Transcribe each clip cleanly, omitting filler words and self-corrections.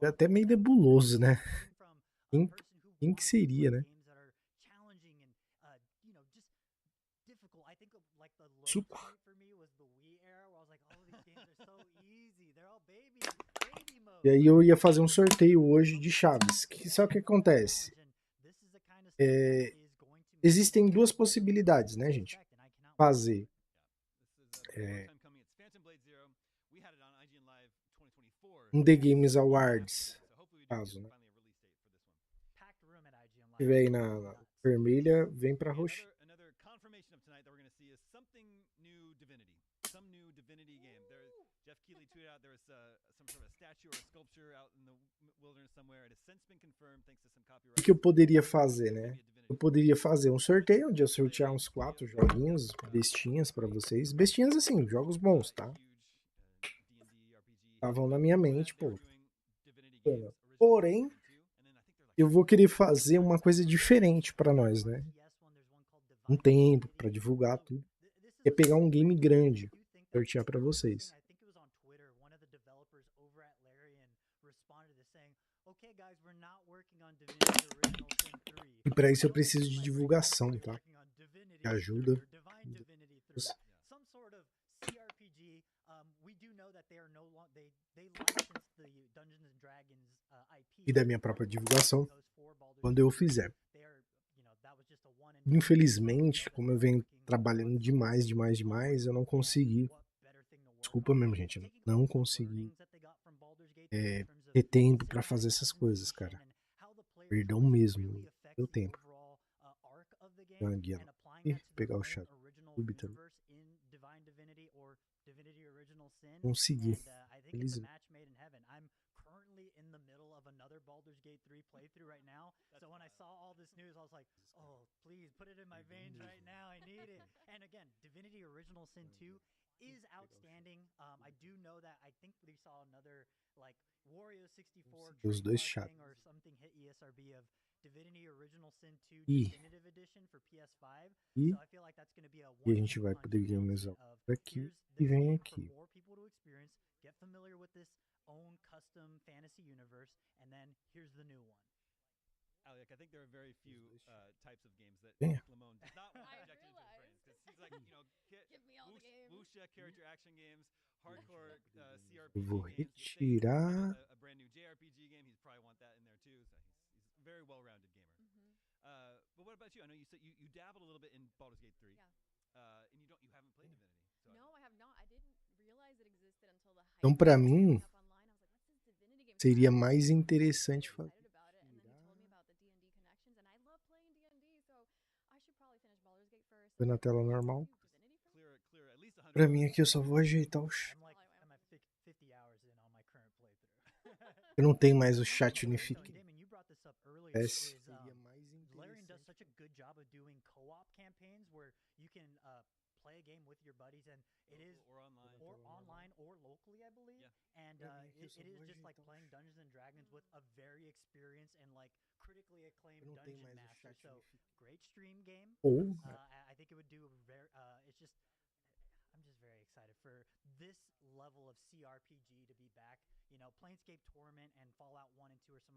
É até meio nebuloso, né? Quem, quem que seria, né? Suco. E aí eu ia fazer um sorteio hoje de chaves. Só que acontece? É, existem duas possibilidades, né, gente? Fazer é, um The Games Awards, caso, né? Se tiver aí na vermelha, vem pra roxa. O que eu poderia fazer, né? Eu poderia fazer um sorteio onde eu sortear uns 4 joguinhos, bestinhas pra vocês. Bestinhas assim, jogos bons, tá? Estavam na minha mente, pô. Porém, eu vou querer fazer uma coisa diferente pra nós, né? Um tempo pra divulgar tudo. É pegar um game grande, sortear pra vocês. E pra isso eu preciso de divulgação, tá? De ajuda. E da minha própria divulgação quando eu fizer. Infelizmente, como eu venho trabalhando demais, demais, demais, eu não consegui. Desculpa mesmo, gente. Eu não consegui ter tempo pra fazer essas coisas, cara. Perdão mesmo. Deu tempo. Dar uma guia lá. E pegar o chat do YouTube também. Consegui. Felizmente. Os dois chats. E, e, e a gente vai poder games aqui e vem aqui. Venha. Eu vou retirar. Então, pra mim, seria mais interessante fazer na tela normal. Pra mim aqui eu só vou ajeitar o chat. Eu não tenho mais o chat unificado. Eu não tenho mais o chat unificado. Ou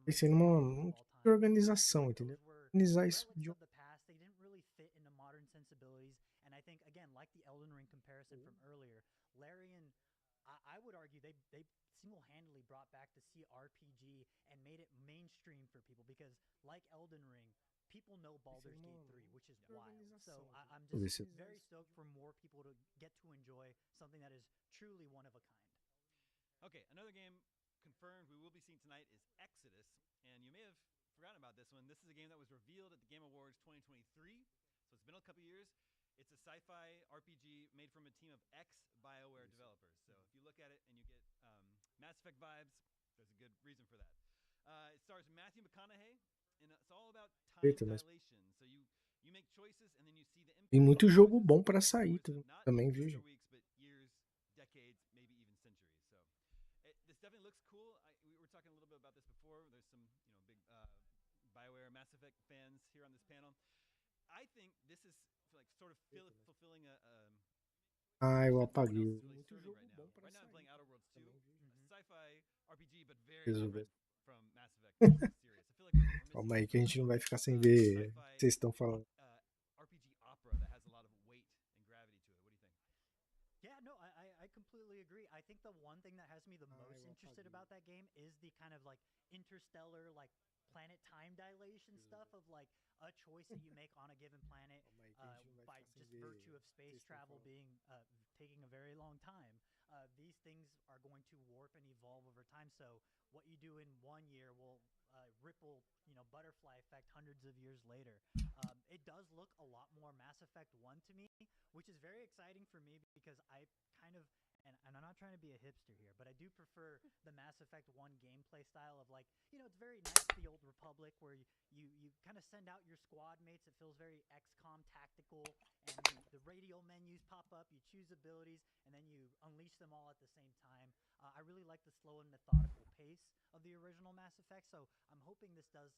pensei numa organização, entendeu? Organizar isso de Deixa eu ver se Eita, mas tem muito jogo bom pra sair também, viu, gente? Ah, eu apaguei. Muito jogo bom pra sair também, viu, gente? Resolver. Calma aí que a gente não vai ficar sem ver o que vocês estão falando. Yeah, no, I completely agree. I think the one thing that has me the most interested about that game is the kind of like interstellar, like planet time dilation stuff of like a choice that you make on a given planet by just virtue of space travel being taking a very long time. These things are going to warp and evolve over time. So what you do in 1 year will ripple, butterfly effect hundreds of years later. It does look a lot more Mass Effect 1 to me, which is very exciting for me because I kind of, and I'm not trying to be a hipster here, but I do prefer the Mass Effect 1 gameplay style of like, it's very nice, the old Republic, where you kind of send out your squad mates. It feels very XCOM tactical, and the radial menus pop up, you choose abilities, and then you unleash them all at the same time. I really like the slow and methodical pace of the original Mass Effect, so I'm hoping this does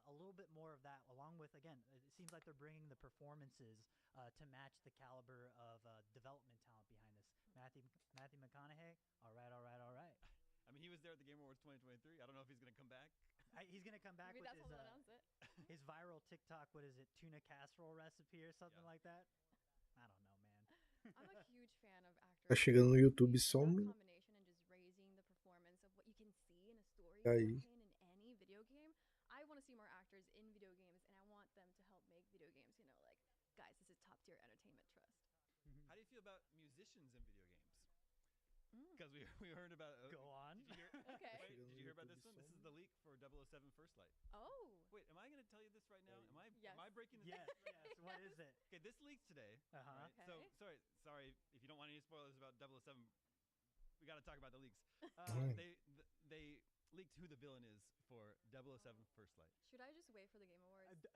a little bit more of that, along with, again, it seems like they're bringing the performances to match the caliber of development talent behind this. Matthew McConaughey, all right. I mean, he was there at the Game Awards 2023. I don't know if he's going to come back. He's going to come back. Maybe with his viral TikTok, what is it, tuna casserole recipe or something like that? I don't know, man. I'm a huge fan of actors. Tá chegando no YouTube só um combination and just raising the performance of what you can see in a story campaign in any video game. I want to see more actors in video games, and I want them to help make video games, like, guys, this is top tier entertainment trust. How do you feel about musicians in video games? Because we heard about Go on. Did you hear, okay. Wait, did you hear about this one? This is the leak for 007 First Light. Oh. Wait, am I going to tell you this right now? Am I breaking this? Yes. What is it? Okay, this leaked today. Uh-huh. Right? Okay. So sorry if you don't want any spoilers about 007. We got to talk about the leaks. They leaked who the villain is for 007 First Light. Should I just wait for the Game Awards?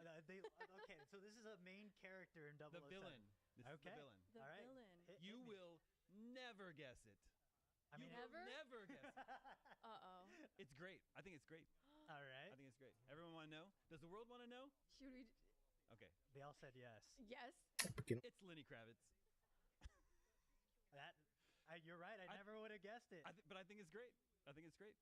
Okay, so this is a main character in 007. The villain. This is the villain. The villain. You will never guess it. I mean, will never guess it. Uh-oh. It's great. I think it's great. All right. I think it's great. Everyone want to know? Does the world want to know? Should we? Okay. They all said yes. Yes. It's Lenny Kravitz. You're right. I never would have guessed it. But I think it's great. I think it's great.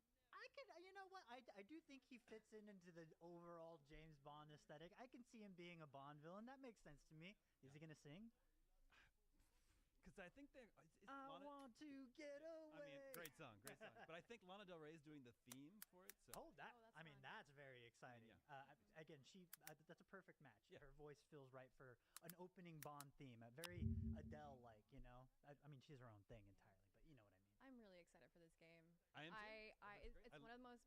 You know what? I do think he fits into the overall James Bond aesthetic. I can see him being a Bond villain. That makes sense to me. Is he going to sing? Because I think they're. I want to get away. I mean, great song. But I think Lana Del Rey is doing the theme for it. So. that's that's very exciting. Yeah. Again, that's a perfect match. Yeah. Her voice feels right for an opening Bond theme. Very Adele-like, I mean, she's her own thing entirely, but you know what I mean. I'm really excited for this game. I am too. It's one of the most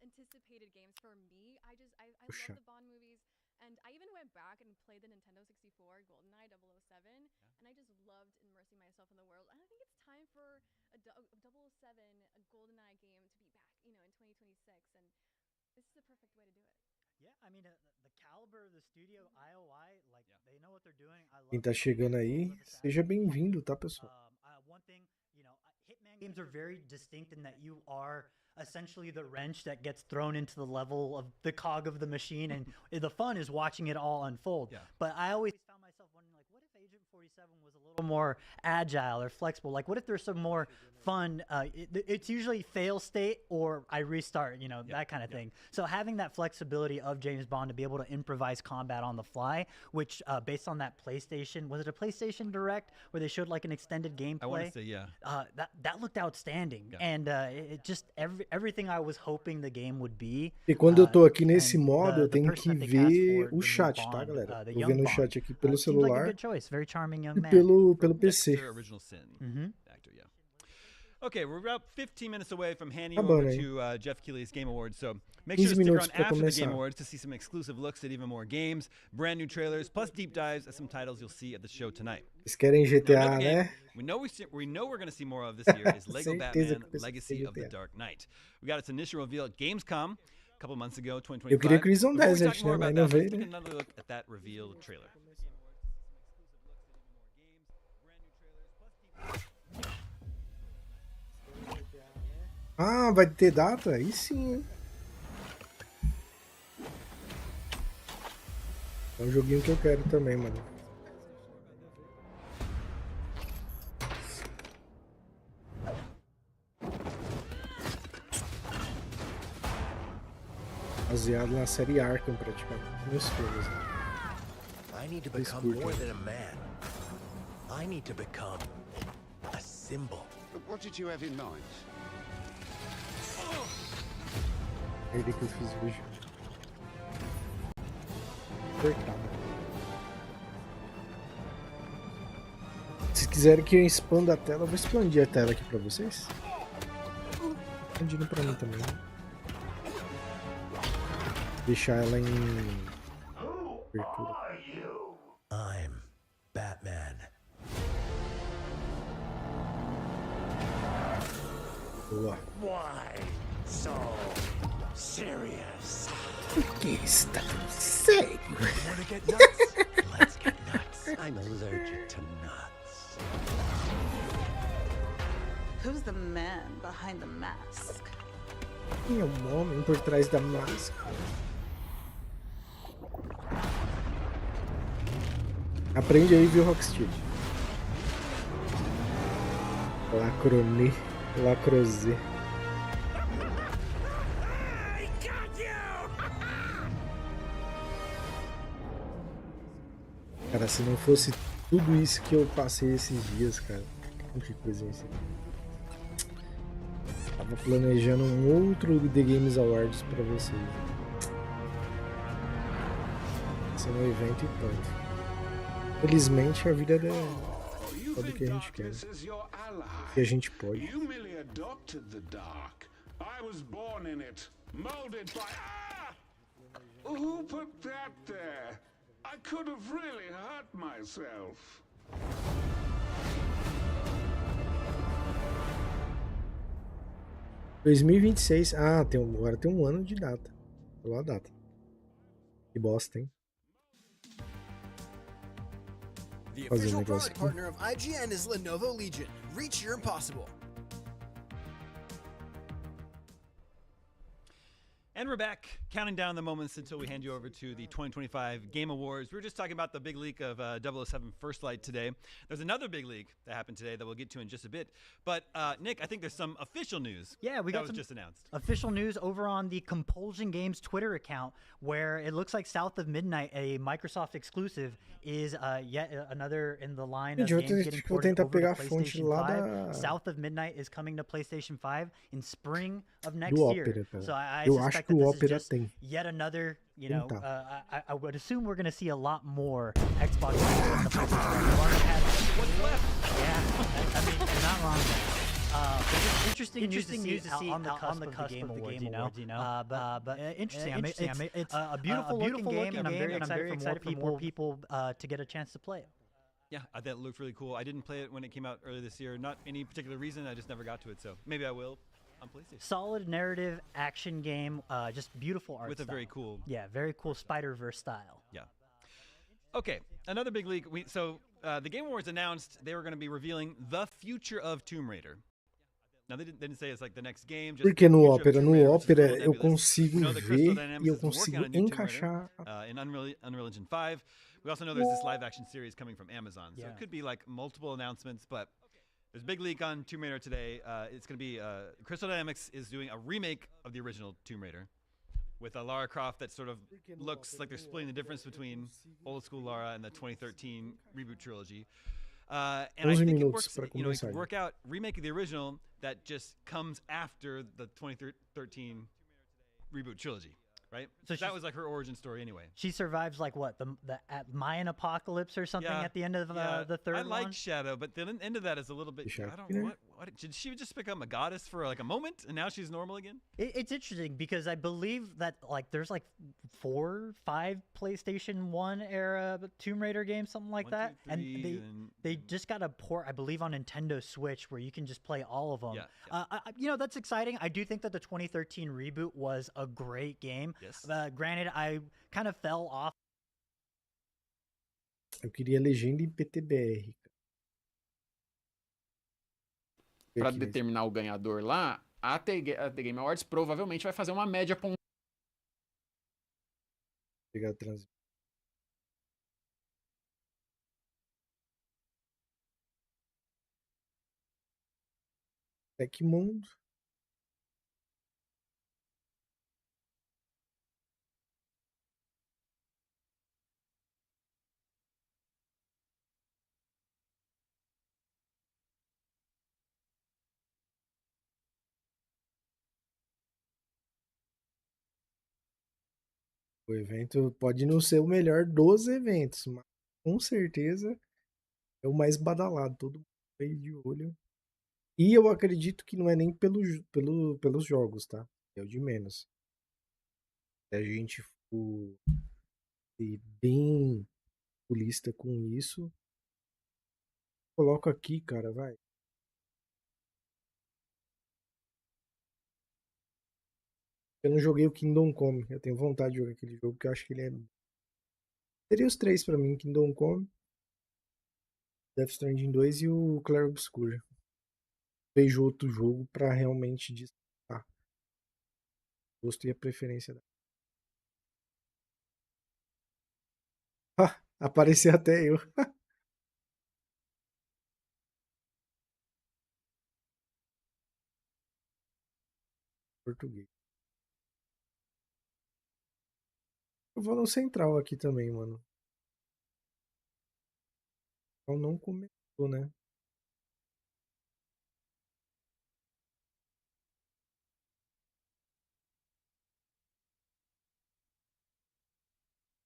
anticipated games for me. I love the Bond movies. And I even went back and played the Nintendo 64, GoldenEye 007, and I just loved immersing myself in the world. And I think it's time for a 007, a GoldenEye game to be back, in 2026. And this is the perfect way to do it. Yeah, I mean, the caliber of the studio, IOI, like, they know what they're doing. I love Quem tá chegando aí, seja bem-vindo, tá, pessoal? One thing, Hitman games are very distinct in that you are essentially the wrench that gets thrown into the level of the cog of the machine, and the fun is watching it all unfold. Yeah. But I always found myself wondering, like, what if Agent 47 was a little more agile or flexible? Like, what if there's some more fun? It's usually fail state or I restart, that kind of thing. So having that flexibility of James Bond to be able to improvise combat on the fly, which based on that PlayStation, was it a PlayStation Direct where they showed like an extended gameplay? I want to say, yeah. That looked outstanding, and it just everything I was hoping the game would be. E quando eu tô aqui nesse modo, eu tenho que ver o chat, tá, galera? Tô vendo o chat aqui pelo celular like a good choice. Very charming young e man. pelo PC. Original Sin. Actor, yeah. Okay, we're about 15 minutes away from handing over to Jeff Keighley's Game Awards, so make sure to stick around after the Game Awards to see some exclusive looks at even more games, brand new trailers, plus deep dives at some titles you'll see at the show tonight. Eles querem GTA, né? We know we're going to see more of this year is Lego Batman Legacy of the Dark Knight. We got its initial reveal at Gamescom a couple months ago, 2025. Eu queria que eles não Before we talk dessem, more né? about Mas não that, let's veio, take né? another look at that revealed trailer. Ah, vai ter data? Aí sim, hein? É um joguinho que eu quero também, mano. Baseado na série Arkham, praticamente, nos filmes. Né? I need to become more than a man. I need to become a symbol. What did you have in mind? Ele que eu fiz hoje. Apertado. Se quiserem que eu expanda a tela, eu vou expandir a tela aqui pra vocês. Expandindo pra mim também. Deixar ela em abertura. I'm Batman. Boa. Why so serious? Por que está tão sério? Wanna get nuts? Let's get nuts. I'm allergic to nuts. Who's the man behind the mask? Quem é o homem por trás da máscara? Aprende aí, viu, Rocksteady? Lacrone, lacrose. Cara, se não fosse tudo isso que eu passei esses dias, cara. Que coisinha assim. Tava planejando um outro The Games Awards pra vocês. Esse é um evento e tanto. Felizmente a vida é tudo que a gente quer. Que a gente pode. Who put that there? I could have really hurt myself. Em 2026. Ah, agora tem um ano de data. Falou a data. Que bosta, hein? The official product partner of IGN is Lenovo Legion. Reach your impossible. And we're back, counting down the moments until we hand you over to the 2025 Game Awards. We were just talking about the big leak of 007 First Light today. There's another big leak that happened today that we'll get to in just a bit. But Nick, I think there's some official news. Yeah, we got that was just announced. Official news over on the Compulsion Games Twitter account, where it looks like South of Midnight, a Microsoft exclusive, is yet another in the line of games getting ported over to PlayStation 5. South of Midnight is coming to PlayStation 5 in spring of next year. So I suspect that this is just yet another, you know, I would assume we're going to see a lot more Xbox games in the PlayStation. What's left? Yeah, I mean, you're not wrong there. But just interesting news to see on the cusp of the Game Awards, you know. But interesting. I mean, it's a beautiful looking game, and I'm very excited for more people to get a chance to play it. Yeah, that looked really cool. I didn't play it when it came out earlier this year. Not any particular reason. I just never got to it. So maybe I will on PlayStation. Solid narrative action game. Just beautiful art with a very cool. Yeah, very cool Spider-Verse style. Yeah. Okay, another big leak. The Game Awards announced they were going to be revealing the future of Tomb Raider. Now they didn't say it's like the next game. Just Porque no Opera eu consigo ver e eu consigo encaixar. In Unreal Engine 5. We also know there's this live action series coming from Amazon. So it could be like multiple announcements, but there's a big leak on Tomb Raider today. It's going to be Crystal Dynamics is doing a remake of the original Tomb Raider with a Lara Croft that sort of looks like they're splitting the difference between old school Lara and the 2013 reboot trilogy. And I think it works, you know, it could work out remaking the original that just comes after the 2013 reboot trilogy. Right, so that was like her origin story anyway. She survives like what the Mayan apocalypse or something at the end of the third one. I like Shadow, but the end of that is a little bit. I don't know what did she just become a goddess for like a moment and now she's normal again? It's interesting because I believe that like there's like 4, 5 PlayStation 1 era Tomb Raider games, something like that, and they just got a port, I believe, on Nintendo Switch where you can just play all of them. You know, that's exciting. I do think that the 2013 reboot was a great game. Yes. Granted, I kind of fell off. Eu queria legenda em PTBR. Para determinar o ganhador lá, a The Game Awards provavelmente vai fazer uma média com. Obrigado, Trans. Tecmundo. O evento pode não ser o melhor dos eventos, mas com certeza é o mais badalado, todo mundo aí de olho. E eu acredito que não é nem pelos jogos, tá? É o de menos. Se a gente for ser bem pulista com isso, coloco aqui, cara, vai. Eu não joguei o Kingdom Come. Eu tenho vontade de jogar aquele jogo, porque eu acho que ele é. Seria os três pra mim: Kingdom Come, Death Stranding 2 e o Clair Obscur. Vejo outro jogo pra realmente disputar. Gosto e a preferência da. Ah, apareceu até eu. Português. Eu vou no Central aqui também, mano. Eu não comentou, né?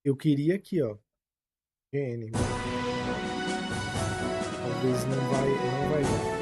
Eu queria aqui, ó. GN. Talvez não vai dar.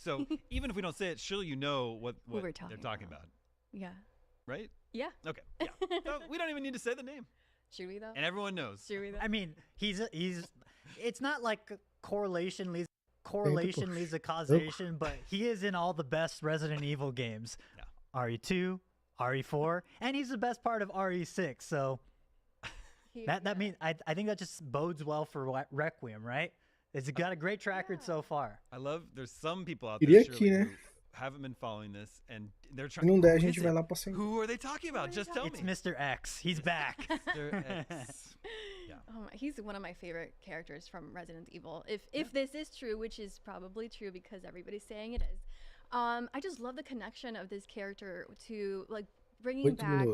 So even if we don't say it, surely you know what we're they're talking about. Yeah. Right? Yeah. Okay. Yeah. So we don't even need to say the name. Should we though? And everyone knows. Should we though? I mean, he's. It's not like correlation leads a causation, but he is in all the best Resident Evil games. Yeah. RE2, RE4, and he's the best part of RE6. So that means I think that just bodes well for Requiem, right? It's got a great track record so far. I love. There's some people out there Queria aqui, né? who haven't been following this, and they're Se trying. não der, a Who gente is vai it? lá pra Central. Who are they talking about? Just tell It's me. Mr. X. He's back. Mr. X. Yeah. Oh my, he's one of my favorite characters from Resident Evil. If this is true, which is probably true because everybody's saying it is, I just love the connection of this character to like bringing back,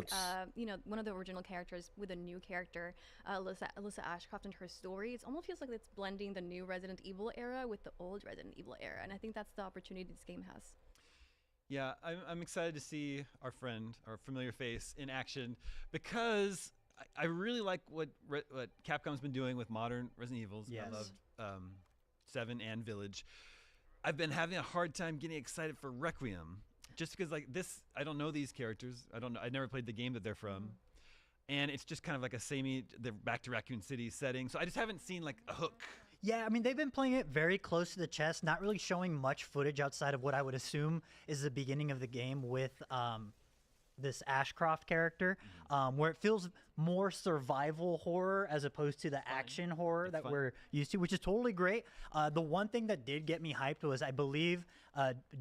one of the original characters with a new character, Alyssa Ashcroft and her story. It almost feels like it's blending the new Resident Evil era with the old Resident Evil era, and I think that's the opportunity this game has. Yeah, I'm excited to see our friend, our familiar face, in action because I really like what Capcom's been doing with modern Resident Evils. Yes. I loved 7 and Village. I've been having a hard time getting excited for Requiem just because like this, I don't know these characters. I never played the game that they're from. And it's just kind of like a samey, they're back to Raccoon City setting. So I just haven't seen like a hook. Yeah, I mean, they've been playing it very close to the chest, not really showing much footage outside of what I would assume is the beginning of the game with this Ashcroft character, where it feels more survival horror as opposed to the action horror that we're used to, which is totally great. The one thing that did get me hyped was I believe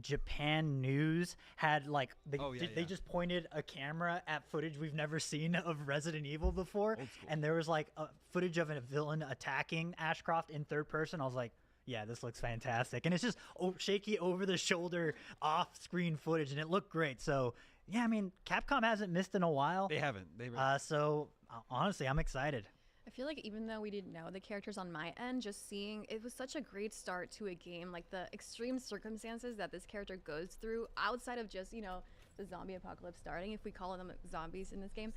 Japan News had like they just pointed a camera at footage we've never seen of Resident Evil before, and there was like footage of a villain attacking Ashcroft in third person. I was like, yeah, this looks fantastic, and it's just shaky over the shoulder off-screen footage, and it looked great. So yeah, I mean, Capcom hasn't missed in a while. They haven't. They really so honestly, I'm excited. I feel like even though we didn't know the characters on my end, just seeing it was such a great start to a game, like the extreme circumstances that this character goes through outside of just, the zombie apocalypse starting, if we call them zombies in this game.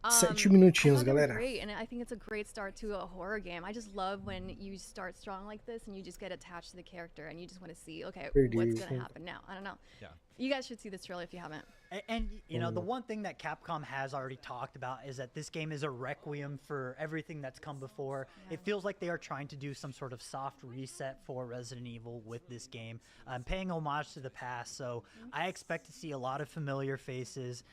7 minutinhos, galera. Great, and I think it's a great start to a horror game. I just love when you start strong like this and you just get attached to the character and you just want to see, okay, what's going to happen now? I don't know. Yeah. You guys should see this trailer if you haven't. And the one thing that Capcom has already talked about is that this game is a requiem for everything that's come before. It feels like they are trying to do some sort of soft reset for Resident Evil with this game, paying homage to the past. So I expect to see a lot of familiar faces,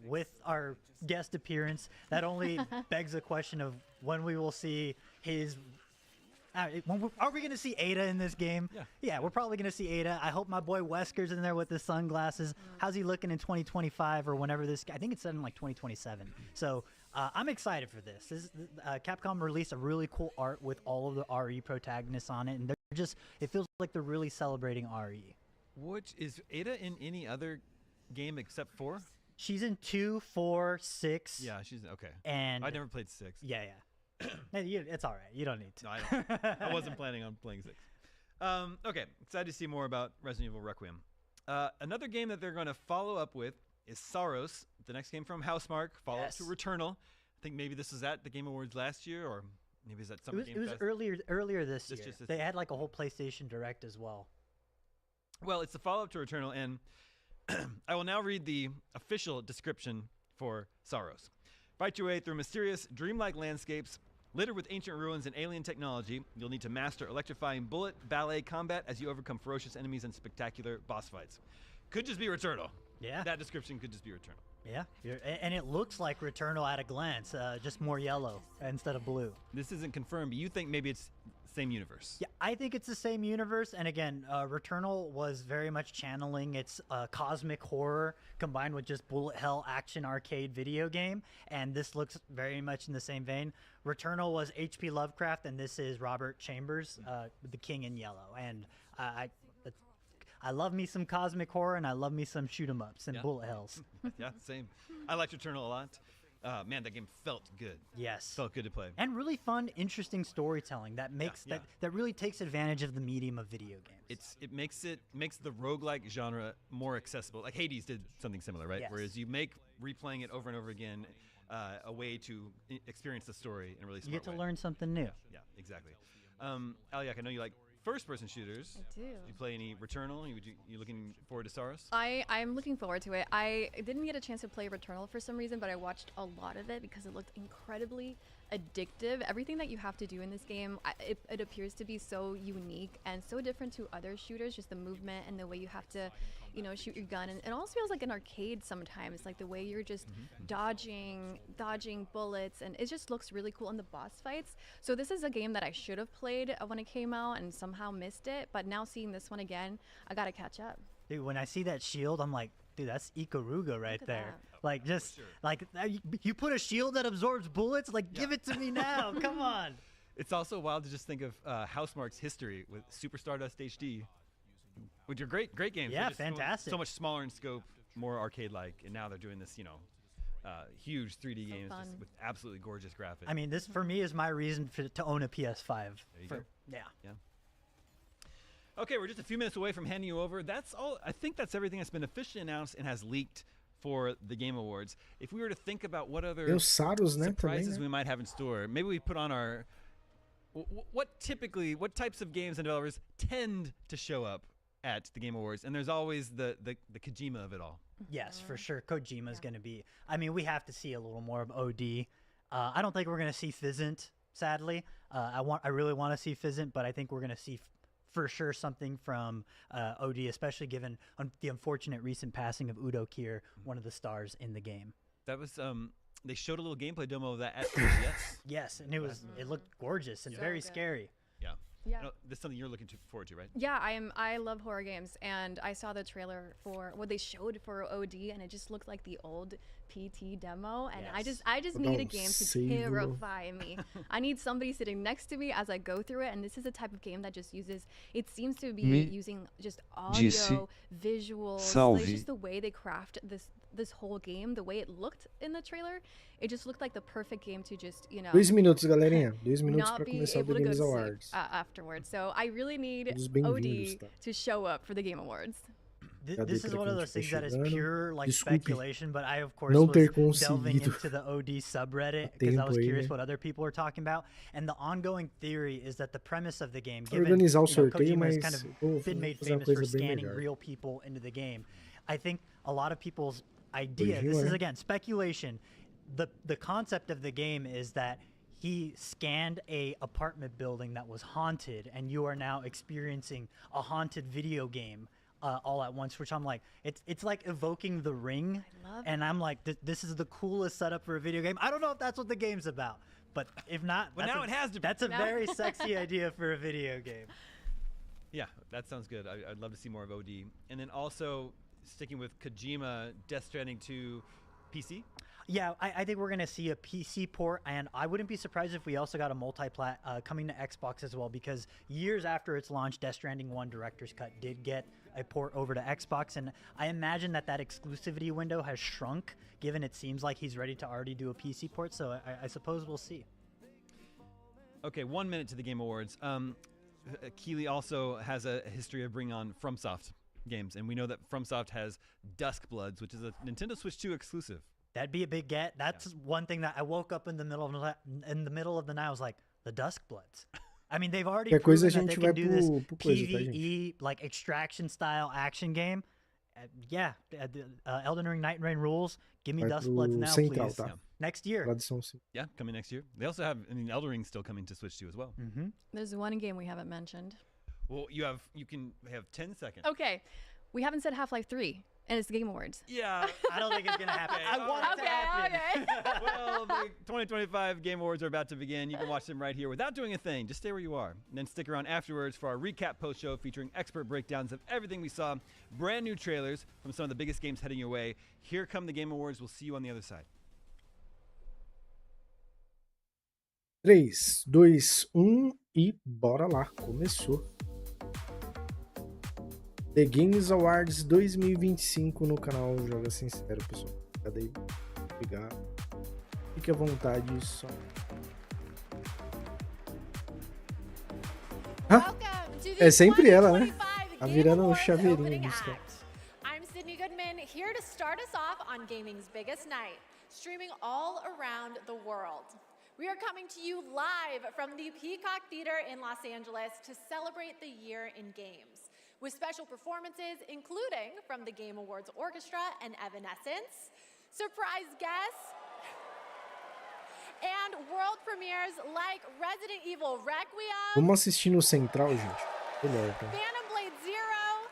with our guest appearance. That only begs the question of when we will see his... are we going to see Ada in this game? Yeah, we're probably going to see Ada. I hope my boy Wesker's in there with his sunglasses. How's he looking in 2025 or whenever this... I think it's set in like 2027. So I'm excited for this. Capcom released a really cool art with all of the RE protagonists on it, and they're just, it feels like they're really celebrating RE. Which is Ada in any other game except 4? She's in 2, 4, 6. Yeah, she's okay. And I never played 6. Yeah. It's all right. You don't need to. No, I wasn't planning on playing 6. Okay, excited to see more about Resident Evil Requiem. Another game that they're going to follow up with is Saros, the next game from Housemarque, follow-up to Returnal. I think maybe this was at the Game Awards last year, or maybe it's at Summer Game Fest. It was earlier this year. They had like a whole PlayStation Direct as well. Well, it's the follow-up to Returnal, and I will now read the official description for Saros. Fight your way through mysterious, dreamlike landscapes littered with ancient ruins and alien technology. You'll need to master electrifying bullet ballet combat as you overcome ferocious enemies and spectacular boss fights. Could just be Returnal. Yeah. That description could just be Returnal. Yeah, and it looks like Returnal at a glance, just more yellow instead of blue. This isn't confirmed, but you think maybe it's same universe. Yeah, I think it's the same universe. And again, Returnal was very much channeling its cosmic horror combined with just bullet hell action arcade video game. And this looks very much in the same vein. Returnal was H.P. Lovecraft, and this is Robert Chambers, the King in Yellow. And I love me some cosmic horror, and I love me some shoot 'em ups and bullet hells. Yeah, same. I liked Returnal a lot. Man, that game felt good. Yes, felt good to play, and really fun, interesting storytelling that makes that really takes advantage of the medium of video games. It makes the roguelike genre more accessible. Like Hades did something similar, right? Yes. Whereas you make replaying it over and over again a way to experience the story in a really smart way. You get to learn something new. Yeah, exactly. Aliak, I know you like first-person shooters. I do. You play any Returnal? You looking forward to Saros? I'm looking forward to it. I didn't get a chance to play Returnal for some reason, but I watched a lot of it because it looked incredibly addictive. Everything that you have to do in this game, it appears to be so unique and so different to other shooters, just the movement and the way you have to, shoot your gun. And it almost feels like an arcade sometimes, like the way you're just dodging bullets, and it just looks really cool in the boss fights. So this is a game that I should have played when it came out and somehow missed it, but now seeing this one again, I gotta catch up. Dude, when I see that shield, I'm like, dude, that's Ikaruga right there. That. Like, just like you put a shield that absorbs bullets. Like, give it to me now. Come on. It's also wild to just think of Housemarque's history with Super Stardust HD, which are great games. Yeah, fantastic. So much smaller in scope, more arcade-like, and now they're doing this, huge 3D games just with absolutely gorgeous graphics. I mean, this for me is my reason to own a PS5. There you go. Yeah. Okay, we're just a few minutes away from handing you over. That's all. I think that's everything that's been officially announced and has leaked for the Game Awards. If we were to think about what other surprises we might have in store, maybe we put on our what types of games and developers tend to show up at the Game Awards, and there's always the Kojima of it all. Yes, for sure. Kojima's going to be. I mean, we have to see a little more of OD. I don't think we're going to see Fizzant, sadly. I really want to see Fizzant, but I think we're going to see for sure something from OD, especially given the unfortunate recent passing of Udo Kier, one of the stars in the game. That was they showed a little gameplay demo of that at CES. Yes, and it looked gorgeous and very scary. Yeah. That's something you're looking forward to, right? Yeah, I love horror games, and I saw the trailer for what they showed for OD, and it just looked like the old PT demo, and I just need a game to terrify me. I need somebody sitting next to me as I go through it, and this is a type of game that just uses, it seems to be using just audio, visuals, like just the way they craft this whole game, the way it looked in the trailer, it just looked like the perfect game to just, 2 minutos, galerinha. 2 minutos not pra be começar able o to Games go to Awards. sleep afterwards. So I really need Bem-vindos, OD to show up for the Game Awards. This is one of those things that is pure speculation, but I of course não ter was delving into the OD subreddit because I was curious what other people were talking about, and the ongoing theory is that the premise of the game, given Kojima is kind of been made famous for scanning real people into the game, I think a lot of people's idea, this is again speculation, the concept of the game is that he scanned a apartment building that was haunted, and you are now experiencing a haunted video game all at once, which I'm like, it's like evoking The Ring, and I'm like, this is the coolest setup for a video game. I don't know if that's what the game's about, but if not, but now it has to be. That's a very sexy idea for a video game. Yeah, that sounds good. I'd love to see more of OD. And then also, sticking with Kojima, Death Stranding 2 PC? Yeah, I think we're going to see a PC port, and I wouldn't be surprised if we also got a multi-plat coming to Xbox as well, because years after its launch, Death Stranding 1 Director's Cut did get a port over to Xbox, and I imagine that exclusivity window has shrunk, given it seems like he's ready to already do a PC port, so I suppose we'll see. Okay, 1 minute to the Game Awards. Keighley also has a history of bringing on FromSoft games, and we know that FromSoft has Duskbloods, which is a Nintendo Switch 2 exclusive. That'd be a big get. That's one thing that I woke up in the middle of the night. I was like, the Duskbloods. I mean, they've already proven that they can do this PvE, like extraction style action game. Elden Ring Night Rain rules. Give me Duskbloods now, please. Tá? Next year. Yeah, coming next year. They also have, Elden Ring's still coming to Switch 2 as well. Mm-hmm. There's one game we haven't mentioned. Well, you can have 10 seconds. Okay, we haven't said Half-Life 3. And it's the Game Awards. Yeah, I don't think it's gonna happen. I want it to happen. Okay. Well, the 2025 Game Awards are about to begin. You can watch them right here without doing a thing. Just stay where you are. And then stick around afterwards for our recap post show featuring expert breakdowns of everything we saw, brand new trailers from some of the biggest games heading your way. Here come the Game Awards. We'll see you on the other side. 3, 2, 1 e bora lá. Começou. The Games Awards 2025 no canal Joga Sincero, pessoal. Cadê? Obrigado. Fique à vontade só. É sempre ela, né? Tá virando um chaveirinho dos caras. I'm Sydney Goodman, here to start us off on gaming's biggest night, streaming all around the world. We are coming to you live from the Peacock Theater in Los Angeles to celebrate the year in games, with special performances including from the Game Awards Orchestra and Evanescence, surprise guests, and world premieres like Resident Evil Requiem. Vamos assistir no Central, gente. Melhor, tá? Phantom Blade Zero,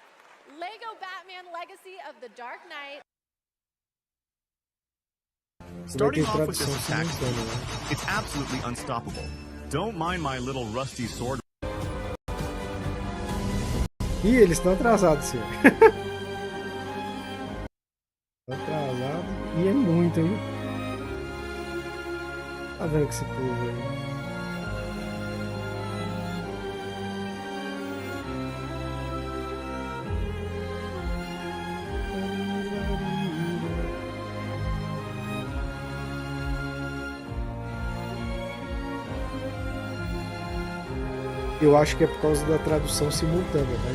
Lego Batman Legacy of the Dark Knight. Starting off with this attack, it's absolutely unstoppable. Don't mind my little rusty sword. Ih, eles estão atrasados, senhor. Atrasado. E é muito, hein? Tá vendo que esse povo aí. Eu acho que é por causa da tradução simultânea, né?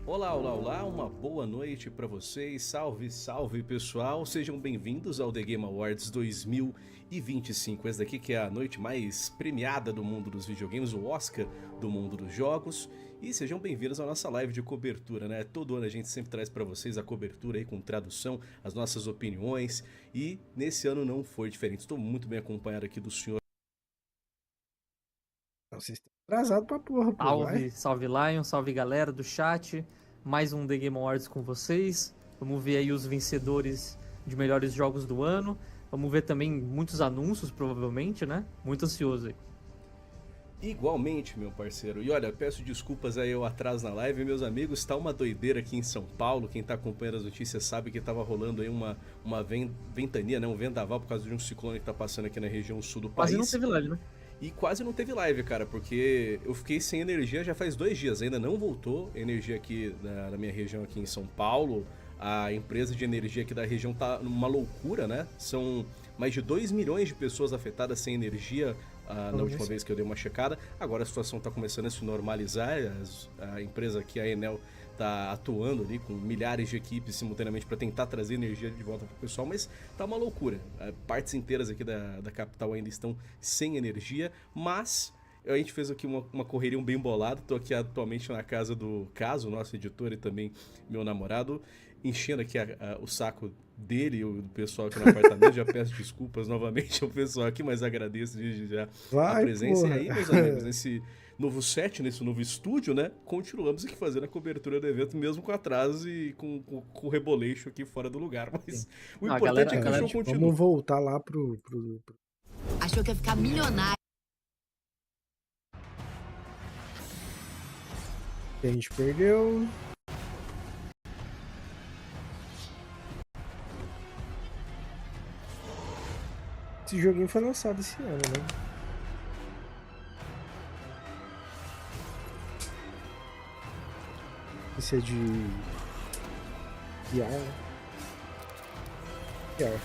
Olá, olá, olá, uma boa noite para vocês, salve, salve pessoal, sejam bem-vindos ao The Game Awards 2025, essa daqui que é a noite mais premiada do mundo dos videogames, o Oscar do mundo dos jogos, e sejam bem-vindos à nossa live de cobertura, né? Todo ano a gente sempre traz para vocês a cobertura aí com tradução, as nossas opiniões, e nesse ano não foi diferente, estou muito bem acompanhado aqui do senhor. Vocês estão atrasados pra porra, pô. Salve, salve Lion, salve galera do chat. Mais um The Game Awards com vocês. Vamos ver aí os vencedores de melhores jogos do ano. Vamos ver também muitos anúncios, provavelmente, né? Muito ansioso aí. Igualmente, meu parceiro. E olha, peço desculpas aí eu atraso na live, meus amigos. Tá uma doideira aqui em São Paulo. Quem tá acompanhando as notícias sabe que tava rolando aí uma ventania, né? Um vendaval por causa de um ciclone que tá passando aqui na região sul do país. Quase não teve live, né? E quase não teve live, cara, porque eu fiquei sem energia já faz 2 dias, ainda não voltou energia aqui na minha região aqui em São Paulo. A empresa de energia aqui da região tá numa loucura, né? São mais de 2 milhões de pessoas afetadas sem energia na última vez que eu dei uma checada. Agora a situação tá começando a se normalizar, a empresa aqui, a Enel, tá atuando ali com milhares de equipes simultaneamente para tentar trazer energia de volta pro pessoal, mas tá uma loucura. Partes inteiras aqui da capital ainda estão sem energia, mas a gente fez aqui uma correria bem bolada. Tô aqui atualmente na casa do Caso, nosso editor, e também meu namorado, enchendo aqui o saco dele e do pessoal aqui no apartamento. Já peço desculpas novamente ao pessoal aqui, mas agradeço desde já a presença. Porra. E aí, meus amigos, nesse novo set, nesse novo estúdio, né? Continuamos aqui fazendo a cobertura do evento, mesmo com atraso e com o reboleixo aqui fora do lugar. Mas o importante é que o show continua. Vamos voltar lá pro... Achou que ia ficar milionário. A gente perdeu. Esse joguinho foi lançado esse ano, né? Esse é de VR, né? VR.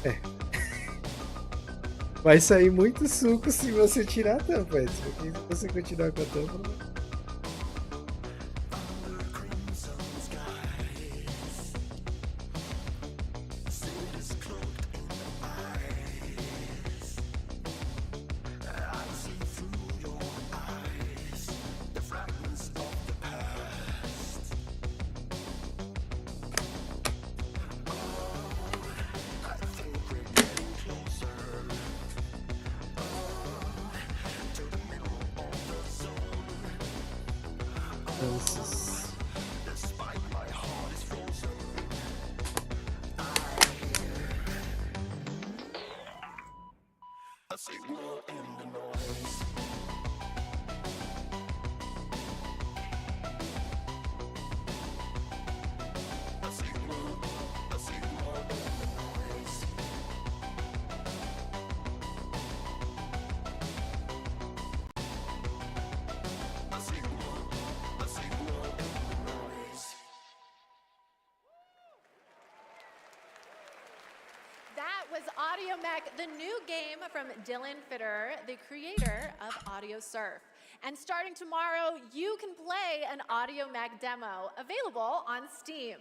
É. Vai sair muito suco se você tirar a tampa, Edson. Porque se você continuar com a tampa, não vai. That was Audio Mech, the new game from Dylan Fitterer, the creator of Audio Surf. And starting tomorrow, you can play an Audio Mech demo available on Steam.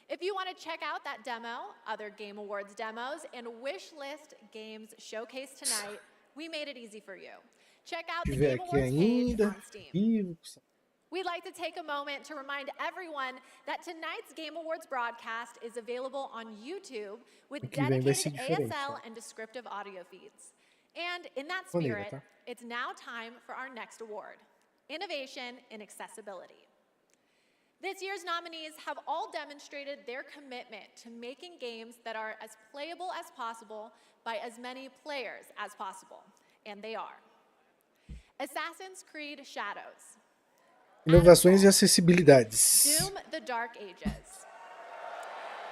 If you want to check out that demo, other Game Awards demos, and wishlist games showcased tonight, we made it easy for you. Check out the Game Awards page on Steam. We'd like to take a moment to remind everyone that tonight's Game Awards broadcast is available on YouTube with dedicated ASL and descriptive audio feeds. And in that spirit, it's now time for our next award, Innovation in Accessibility. This year's nominees have all demonstrated their commitment to making games that are as playable as possible by as many players as possible, and they are Assassin's Creed Shadows, Inovações e acessibilidades. Doom: The Dark Ages,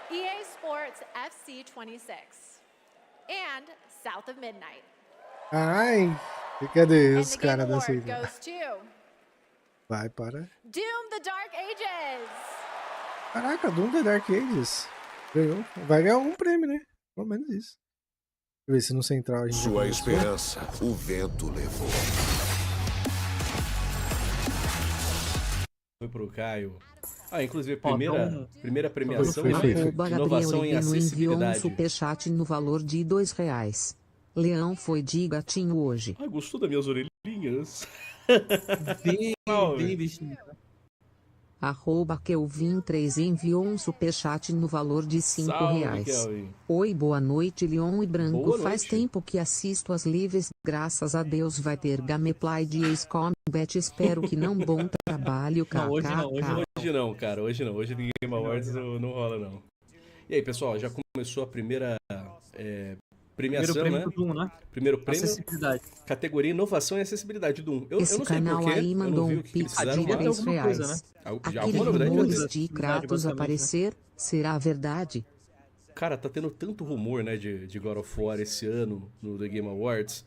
EA Sports FC 26, and South of Midnight. Ai, cadê And os the Game caras da Award saída? goes to Vai para. Doom: The Dark Ages. Caraca, Doom The Dark Ages. Ganhou. Vai ganhar um prêmio, né? Pelo menos isso. Deixa eu ver se no Central a gente já Sua começou. esperança, o vento levou. Foi pro Caio. Ah, inclusive, primeira premiação Foi. inovação em enviou um acessibilidade. superchat no valor de R$2. Leão foi de gatinho hoje. Ah, gostou das minhas orelhinhas? Bem, bichinho. @Kelvin3 enviou um superchat no valor de R$5. Kelvin. Oi, boa noite, Leon e Branco. Boa Faz noite. tempo que assisto as lives. Graças a Deus vai ter gameplay de Ace Combat. Espero que não. Bom trabalho, Não, hoje não, Hoje não, cara. Hoje não. Hoje Game Awards não rola, não. E aí, pessoal, já começou a primeira premiação, Primeiro prêmio né? do Doom, né? Primeiro prêmio. Acessibilidade. Categoria Inovação e Acessibilidade do Doom. Eu Esse não sei canal porquê, aí eu mandou não vi um o que eles pix fizeram de lá. R$10. Alguma coisa, né? Já Aquele alguma novidade vai rumores ter. de Kratos aparecer, será verdade? Cara, tá tendo tanto rumor, né, de God of War esse ano no The Game Awards.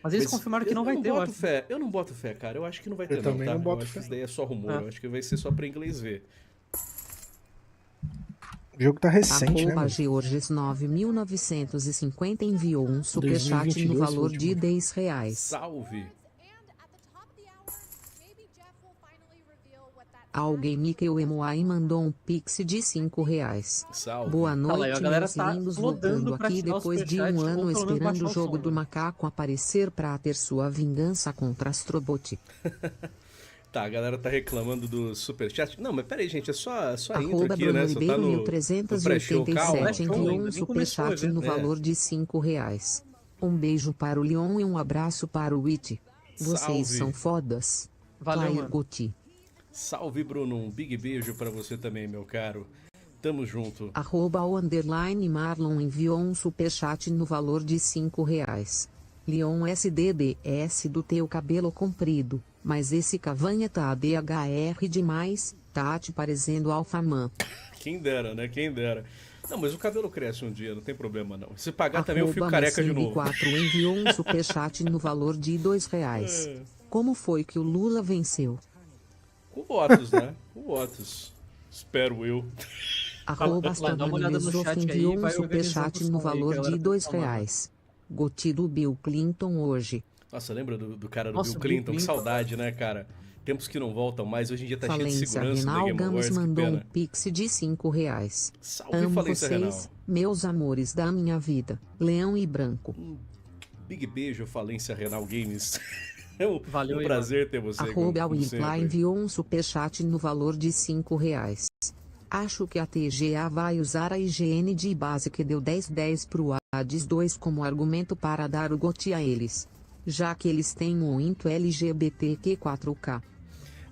Mas eles confirmaram que não vai ter, eu acho. Eu não boto fé, cara. Eu acho que não vai ter, Eu também não boto eu acho fé. que isso daí é só rumor. Eu acho que vai ser só pra inglês ver. O jogo tá recente, né? mano? Georges9950 enviou um superchat 2022 no valor foi o de último. R$10. Salve! Alguém Mikel Emoai mandou um pix de R$5. Salve. Boa Fala aí, noite, a galera meus tá lindos, flodando voltando pra aqui tirar o depois de superchat, um ou ano pelo menos esperando baixar o o jogo som, do né? macaco aparecer pra ter sua vingança contra Astrobot. Tá, a galera tá reclamando do superchat. Não, mas peraí, gente, é só a intro Arroba aqui, Bruno né? Só tá Ribeiro no pré-show, calma. 1387 enviou um Nem começou, superchat no né? valor de R$5. Um beijo para o Leon e um abraço para o Witty. Vocês Salve. são fodas. Valeu, Clair mano. Guti. Salve, Bruno. Um big beijo pra você também, meu caro. Tamo junto. @_Marlon enviou um superchat no valor de R$5. Leon SDBS do teu cabelo comprido, mas esse cavanha tá ADHR demais, tá te parecendo Alphaman. Quem dera, né? Quem dera. Não, mas o cabelo cresce um dia, não tem problema não. Se pagar também eu fico careca de novo. 4 enviou um superchat no valor de R$2. Como foi que o Lula venceu? Com votos, né? Com votos. Espero eu. Dá uma olhada no chat enviou um superchat no valor de R$2. Goti do Bill Clinton hoje. Nossa, lembra do cara do Bill Clinton? Que saudade, né, cara? Tempos que não voltam mais, hoje em dia tá cheio de segurança no Game Awards, que mandou pena. um pix de R$5. Salve, Amo Falência vocês, Renal. meus amores da minha vida, Leão e Branco. Big beijo, Falência Renal Games. Valeu, um prazer ter você. @Wilpla enviou um superchat no valor de R$5. Acho que a TGA vai usar a higiene de base que deu 10/10 pro Hades 2 como argumento para dar o GOTY a eles, já que eles têm muito LGBTQ 4K.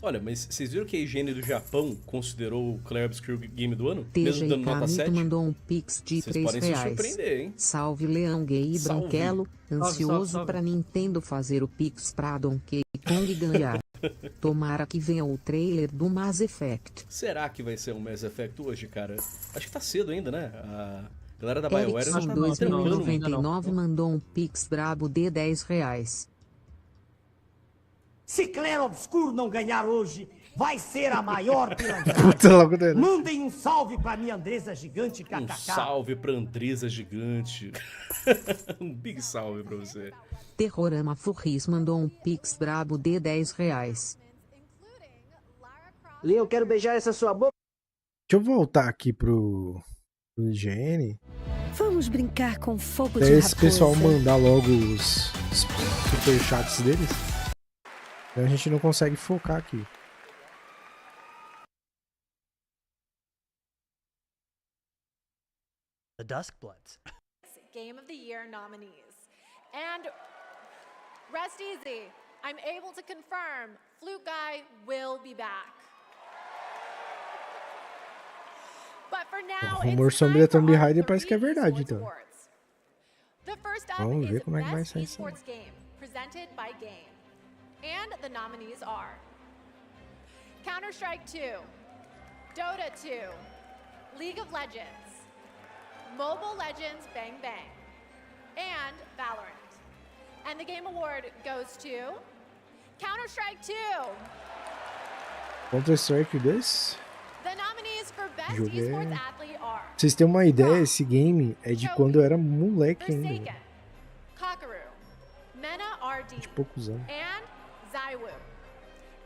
Olha, mas vocês viram que a higiene do Japão considerou o Clair Obscure Game do ano? Mesmo TGK dando nota 7? mandou um pix de Vocês R$3. podem se surpreender, hein? Salve Leão Gay e Salve. Branquelo, ansioso salve. pra Nintendo fazer o pix pra Donkey Kong ganhar. Tomara que venha o trailer do Mass Effect. Será que vai ser um Mass Effect hoje, cara? Acho que tá cedo ainda, né? A galera da BioWare já tá trampando. 2099 mandou um pix brabo de R$10. Se Clair Obscur não ganhar hoje, vai ser a maior Puta, logo dele. Mandem um salve pra minha Andresa Gigante, kkk. Um salve pra Andresa Gigante. Um big salve pra você. Terrorama Furris mandou um pix brabo de R$10. Leon, eu quero beijar essa sua boca. Deixa eu voltar aqui pro IGN. Vamos brincar com fogo Pra de esse raposa. pessoal mandar logo os superchats deles. Então a gente não consegue focar aqui. The Duskbloods. Game of the Year nominees. And rest easy, I'm able to confirm Flute Guy will be back. But for now, O rumor sobre a Tomb Raider parece que é verdade, então. the first up Vamos ver is como é que vai Best sair isso. Esports Game, presented by Game. And the nominees are Counter-Strike 2, Dota 2, League of Legends, Mobile Legends Bang Bang, and Valorant. And the Game Award goes to Counter-Strike 2. Counter-Strike 2? The nominees for Best Jogo Esports é... Athlete are Pra vocês terem uma ideia, esse game é de quando eu era moleque ainda. Forsaken, Kakaru, Mena RD, De poucos anos. and Zaiwu.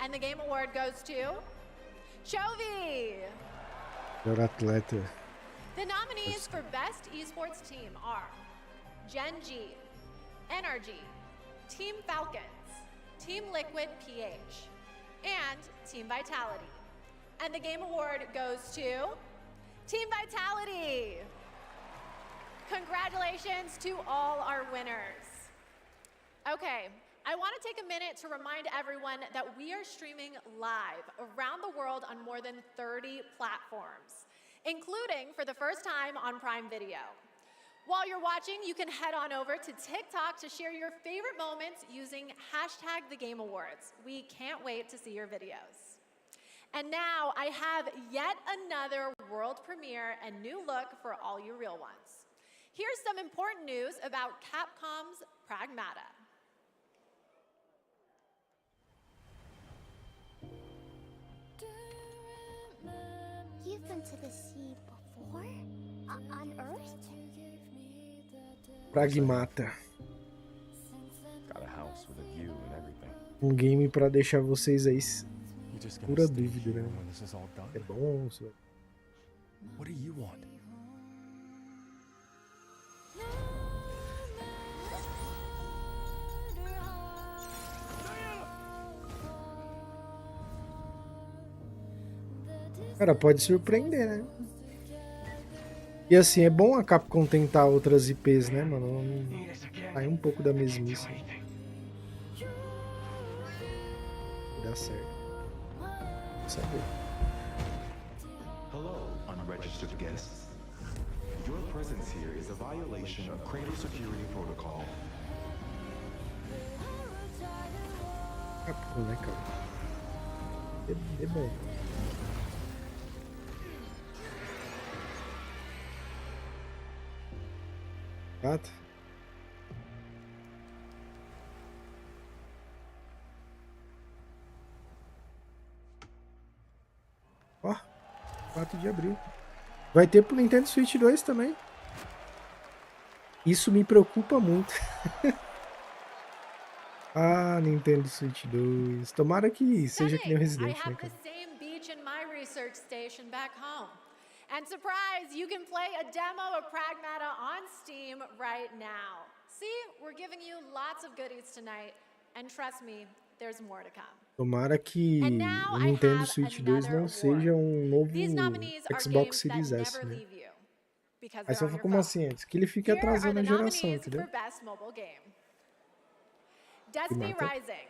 And the Game Award goes to Chovy. Eu era atleta. The nominees for Best Esports Team are Gen G, NRG, Team Falcons, Team Liquid PH, and Team Vitality. And the Game Award goes to Team Vitality. Congratulations to all our winners. Okay, I want to take a minute to remind everyone that we are streaming live around the world on more than 30 platforms, including for the first time on Prime Video. While you're watching, you can head on over to TikTok to share your favorite moments using #TheGameAwards. We can't wait to see your videos. And now I have yet another world premiere and new look for all you real ones. Here's some important news about Capcom's Pragmata. You've been to the sea before? On Earth? Pragmata. Got a house with a view and everything. Um game pra deixar vocês aí You just gonna pura stay dúvida, here né? when this is all done? É bom? What do you want? Cara, pode surpreender, né? E assim, é bom a Capcom tentar outras IPs, né, mano? Sai um pouco da mesmice. Dá certo. Vou saber. Hello, unregistered guests. Your presence here is a violation of Cradle Security Protocol. Capcom, né, cara? É bom. Tá. Ó, 4 de abril. Vai ter pro Nintendo Switch 2 também. Isso me preocupa muito. Ah, Nintendo Switch 2. Tomara que seja que nem o Resident, né, cara? And surprise, you can play a demo of Pragmata on Steam right now. See, we're giving you lots of goodies tonight, and trust me, there's more to come. Tomara que o Nintendo Switch 2 não seja um novo Xbox Series S, né? Aí você fala, como assim antes? Que ele fique atrasando a geração, entendeu? Destiny Rising.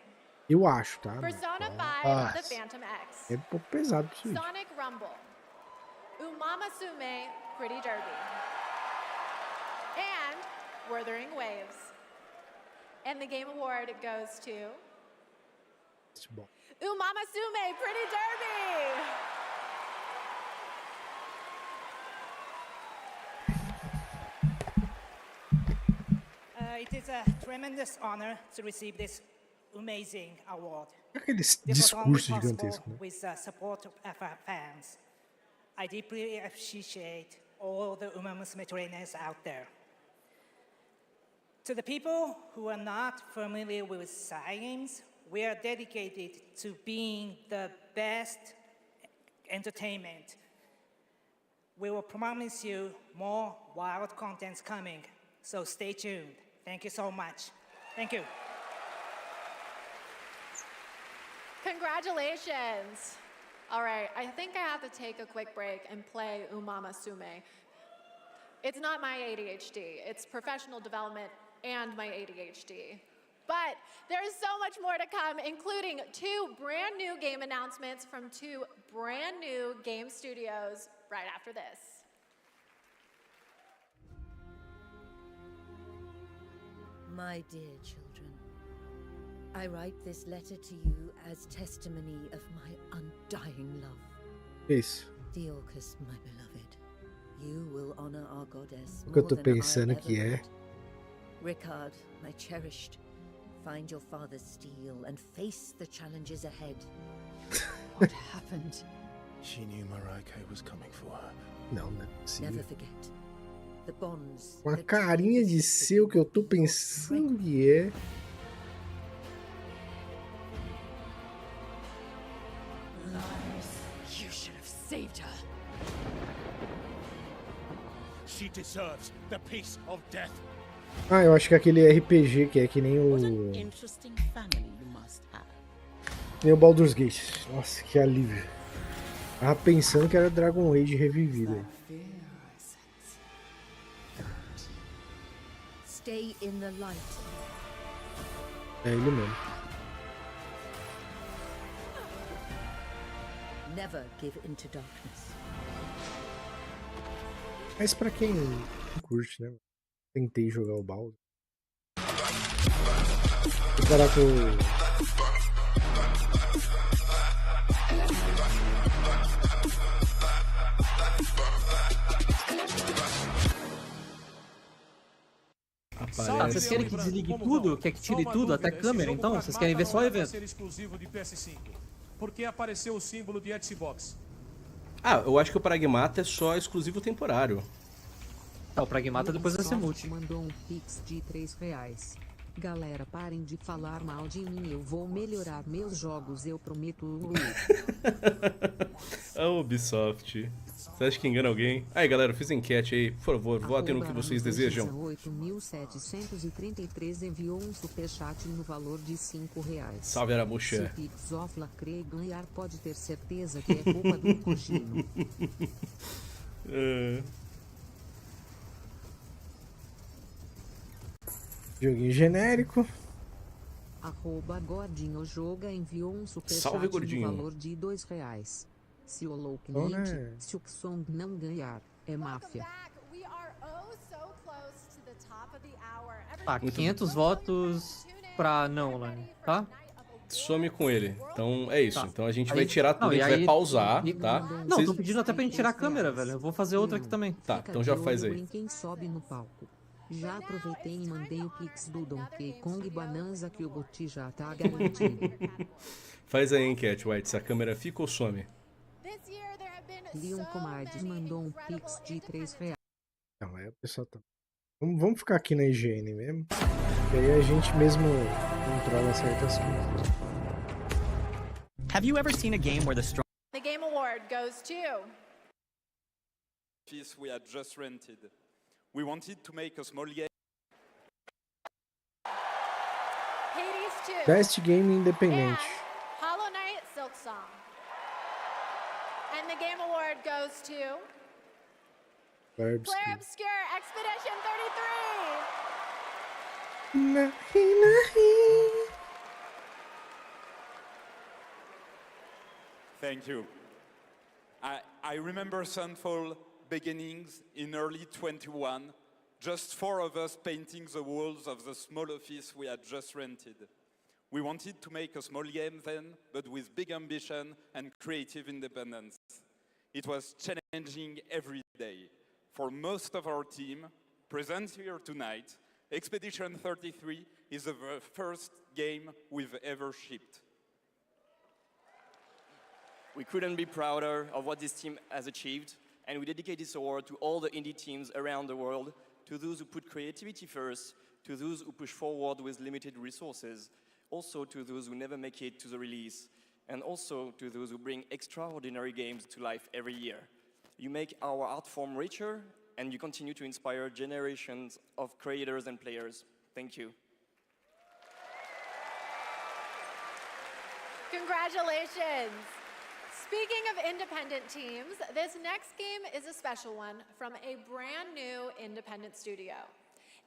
Eu acho, tá? Persona 5 The Phantom X. É um pouco pesado pro Switch. Sonic Rumble. Umamasume Pretty Derby. And Wuthering Waves. And the Game Award goes to Umamasume Pretty Derby. It is a tremendous honor to receive this amazing award. Aquele discurso gigantesco, né? With the support of our fans. I deeply appreciate all the Umamusume trainers out there. To the people who are not familiar with games, we are dedicated to being the best entertainment. We will promise you more wild contents coming, so stay tuned. Thank you so much. Thank you. Congratulations. All right, I think I have to take a quick break and play Umamasume. It's not my ADHD, it's professional development and my ADHD. But there's so much more to come, including 2 brand new game announcements from 2 brand new game studios right after this. My dear children, I write this letter to you as testimony of my undying love. Isso. Theorcus, my beloved, you will honor our goddess O que eu more tô than pensando I que ever é. could. Ricard, my cherished, find your father's steel and face the challenges ahead. What happened? She knew Marike was coming for her. Não, não é possível. Never forget. The bonds. Com a carinha de ser o que eu tô pensando que é. You should have saved her. She deserves the peace of death. Ah, eu acho que aquele RPG que é que nem o... Nem o Baldur's Gate. Nossa, que alívio. Tava pensando que era Dragon Age revivido aí. Stay in the light. É ele mesmo. Never give into darkness. Mas pra quem não curte, né? Tentei jogar o Baldur. Vou parar com... Ah, vocês querem que desligue tudo? Quer que tire tudo? Até a câmera, então? Vocês querem ver só o evento? Ser exclusivo de PS5. Por que apareceu o símbolo de Xbox? Ah, eu acho que o Pragmata é só exclusivo temporário. É, o Pragmata depois vai ser multi. Mandou um pix de R$3. Galera, parem de falar mal de mim, eu vou melhorar meus jogos, eu prometo. A Ubisoft. Você acha que engana alguém? Aí, galera, eu fiz enquete aí. Por favor, votem no que vocês desejam. 8.733 enviou um superchat no valor de R$5. Salve, Aramuxa. Se o Pix of Lacre ganhar, pode ter certeza que é culpa do Kojima. Joguinho genérico. Gordinho Joga enviou um superchat no valor de R$2. Se o Loucamente, se o Song não ganhar, é máfia. Tá, 500 votos pra não, Lani, tá? some com ele. Então é isso. Tá. Então a gente Aí- vai tirar tudo, não, a gente e vai aí- pausar, tá? Não, tô pedindo até pra gente tirar a câmera, velho. Eu vou fazer outra aqui também. Tá, então já faz aí. Em quem sobe no palco. Já aproveitei e mandei o pix do Donkey Kong Bonanza que o Goti já tá garantido. Faz aí, enquete, White. Se a câmera fica ou some? Leon Comardes mandou um pix de R$3. Não, aí o pessoal tá... Vamos ficar aqui na higiene mesmo. E aí a gente mesmo controla certas coisas. Have you ever seen a game where the strong... The Game Award goes to... Piece we had just rented. We wanted to make a small game. Hades 2. Best Game Independente. Hollow Knight Silksong. And the Game Award goes to... Claire Claire Obscure. Obscure Expedition 33. Thank you. I remember Sunfall beginnings in early 21, just 4 of us painting the walls of the small office we had just rented. We wanted to make a small game then, but with big ambition and creative independence. It was challenging every day. For most of our team, present here tonight, Expedition 33 is the first game we've ever shipped. We couldn't be prouder of what this team has achieved, and we dedicate this award to all the indie teams around the world, to those who put creativity first, to those who push forward with limited resources, also to those who never make it to the release, and also to those who bring extraordinary games to life every year. You make our art form richer, and you continue to inspire generations of creators and players. Thank you. Congratulations. Speaking of independent teams, this next game is a special one from a brand new independent studio.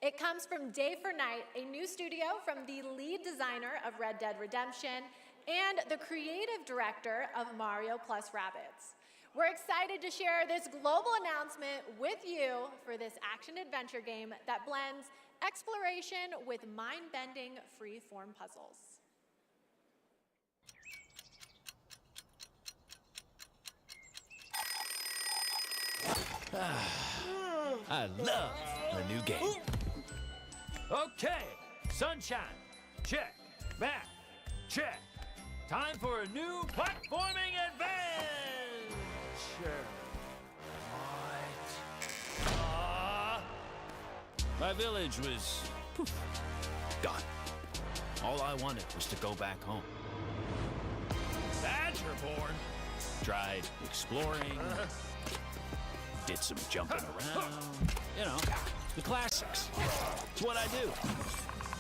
It comes from Day for Night, a new studio from the lead designer of Red Dead Redemption and the creative director of Mario plus Rabbids. We're excited to share this global announcement with you for this action-adventure game that blends exploration with mind-bending free-form puzzles. I love a new game. Okay, sunshine, check. Back, check. Time for a new platforming adventure. What? My village was poof, gone. All I wanted was to go back home. Badgerborn. Tried exploring. Did some jumping around. You know, the classics. It's what I do.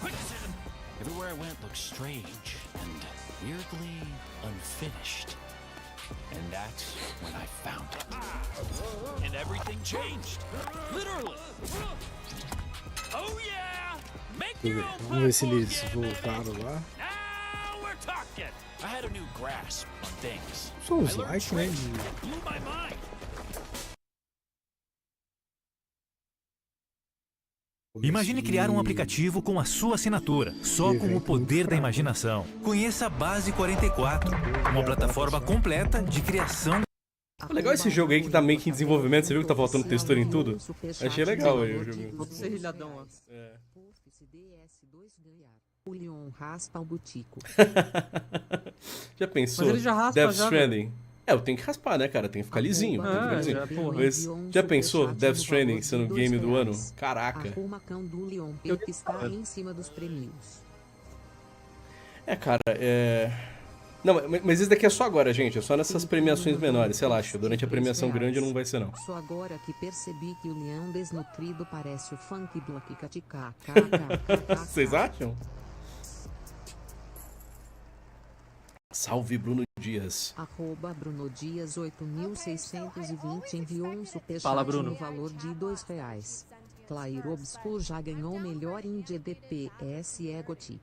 Quick decision. Everywhere I went looked strange and weirdly unfinished. And that's when I found it. And everything changed. Literally. Oh yeah! Make your own Vamos ver se platform eles game voltaram lá. Now we're talking. I had a new grasp on things. Só os I learned likes, né? tricks that blew my mind. Imagine criar um aplicativo com a sua assinatura, só com o poder da imaginação. Conheça a Base 44, uma plataforma completa de criação. Legal esse jogo aí que tá meio que em desenvolvimento. Você viu que tá faltando textura em tudo? Achei legal aí o jogo. Todo serrilhadão, ó. É. O Leon raspa o butico. Já pensou? Mas ele já raspa, Death já, Stranding. É, eu tenho que raspar, né, cara? Tem que ficar lisinho. Tem que ficar lisinho. já, porra. Mas já pensou Death Stranding sendo game do ano? Caraca. Arrumacão do Leon P que está em cima dos prêmios. É, cara, Não, mas isso daqui é só agora, gente. É só nessas premiações menores, sei lá, acho. Durante a premiação grande não vai ser, não. Só agora que percebi que o leão desnutrido parece o funk do Akikatika. Vocês acham? Salve Bruno Dias. Arroba Bruno Dias 8620 enviou um superchat Fala, Bruno. no valor de R$2. Clair Obscur já ganhou o melhor indie DPS Goti.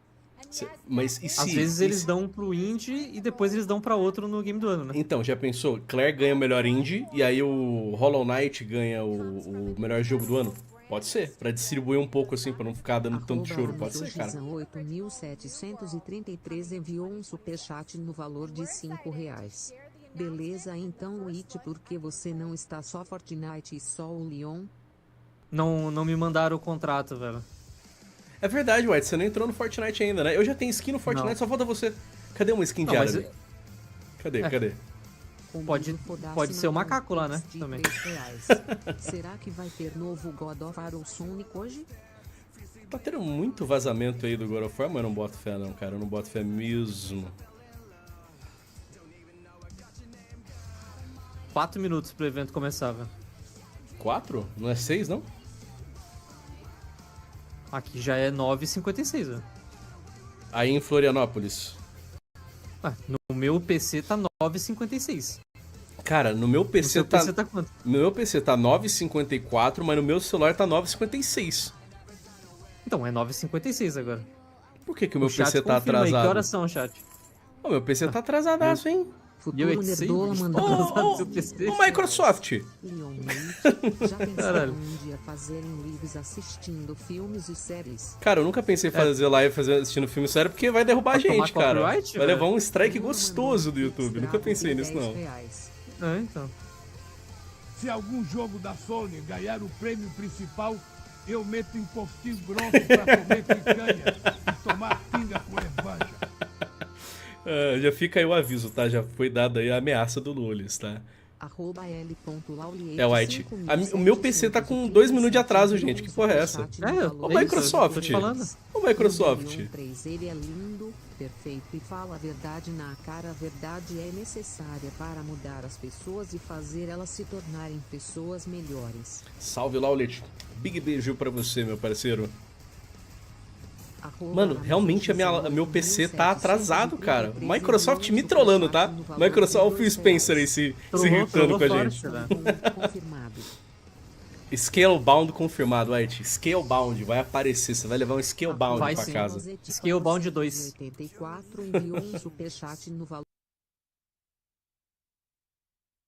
Mas e se... Às vezes eles dão pro indie e depois eles dão pra outro no game do ano, né? Então, já pensou? Claire ganha o melhor indie e aí o Hollow Knight ganha o melhor jogo do ano? Pode ser, pra distribuir um pouco assim, pra não ficar dando tanto choro, pode ser, cara. 8.733 enviou um superchat no valor de R$5. Beleza, então Witch, por que você não está só Fortnite e só o Leon? Não me mandaram o contrato, velho. É verdade, White, você não entrou no Fortnite ainda, né? Eu já tenho skin no Fortnite, Não. só falta você. Cadê uma skin Não, de mas árabe? Cadê? Pode ser o macaco lá, né? Também. Será que vai ter novo God of War ou Sonic hoje? Tá tendo muito vazamento aí do God of War, mas eu não boto fé não, cara. Eu não boto fé mesmo. 4 minutos pro evento começar, velho. 4? Não é 6, não? Aqui já é 9h56, velho. Aí em Florianópolis. No meu PC tá 9h56. Cara, no meu PC tá... PC tá quanto? No meu PC tá 9h54, mas no meu celular tá 9h56. Então, é 9h56 agora. Por que o meu chat PC tá confirma aí, atrasado? que horas são, chat? O meu PC tá atrasadaço, hein? E eu é que sei, Ô, Microsoft! Já pensaram um dia fazerem lives assistindo filmes e séries? Cara, eu nunca pensei em fazer live assistindo filme sério, porque vai derrubar a gente, cara. Vai levar um strike gostoso do YouTube. Nunca pensei nisso, não. Então. Se algum jogo da Sony ganhar o prêmio principal, eu meto em postinho grosso pra comer picanha e tomar pinga com ervanja. Já fica aí o aviso, tá? Já foi dada aí a ameaça do Lulis, tá? É, White. O meu PC tá com 2 minutos de atraso, gente. Que porra é essa? Ô, Microsoft! Ô, Microsoft! Ele é lindo, perfeito e fala a verdade na cara. A verdade é necessária para mudar as pessoas e fazer elas se tornarem pessoas melhores. Salve, Laulet. Big beijo pra você, meu parceiro. Mano, realmente meu PC tá atrasado, cara. Microsoft me trollando, tá? Microsoft, olha o Phil Spencer aí se irritando com a gente. Scalebound confirmado, White. Scalebound, vai aparecer. Você vai levar um Scalebound pra casa. Scalebound 2. 84 enviou um superchat no valor.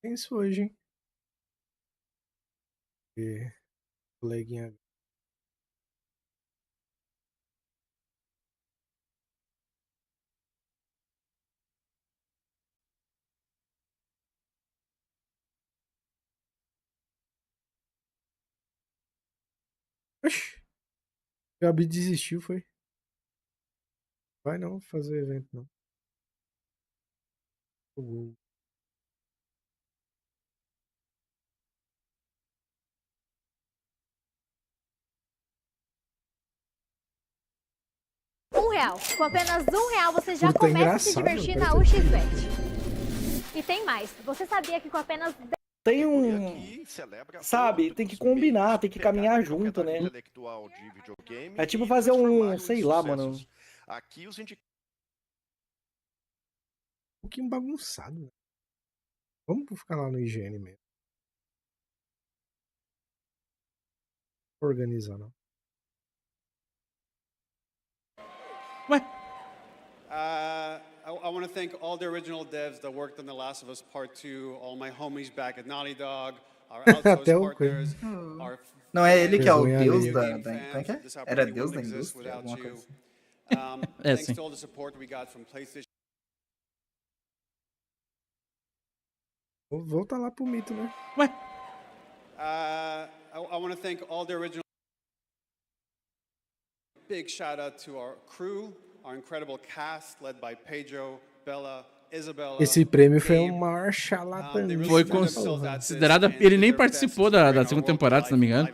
É isso hoje, hein? Coleguinha. Oxi. Gabi desistiu, foi? Vai não fazer evento, não. R$1. Com apenas R$1 você já começa a se divertir na UXBet. E tem mais. Você sabia que com apenas tem sabe, tem que combinar, tem que caminhar junto, né? É tipo fazer sei lá, mano. Um pouquinho bagunçado, né? Vamos ficar lá no IGN mesmo. Organizar, não. Ué? I want to thank all the original devs that worked on The Last of Us Part 2, all my homies back at Naughty Dog, our outsourced partners, our... Não é ele que é o deus da como é que é? Era deus da indústria, alguma coisa assim. Thanks to all the support we got from PlayStation. Vou voltar lá pro mito, né? Ué? I want to thank all the original... Big shout out to our crew, our incredible cast led by Pedro, Bella, Isabella. Esse prêmio foi um maior charlatanice. Foi considerado. Ele nem participou da segunda temporada, se não me engano.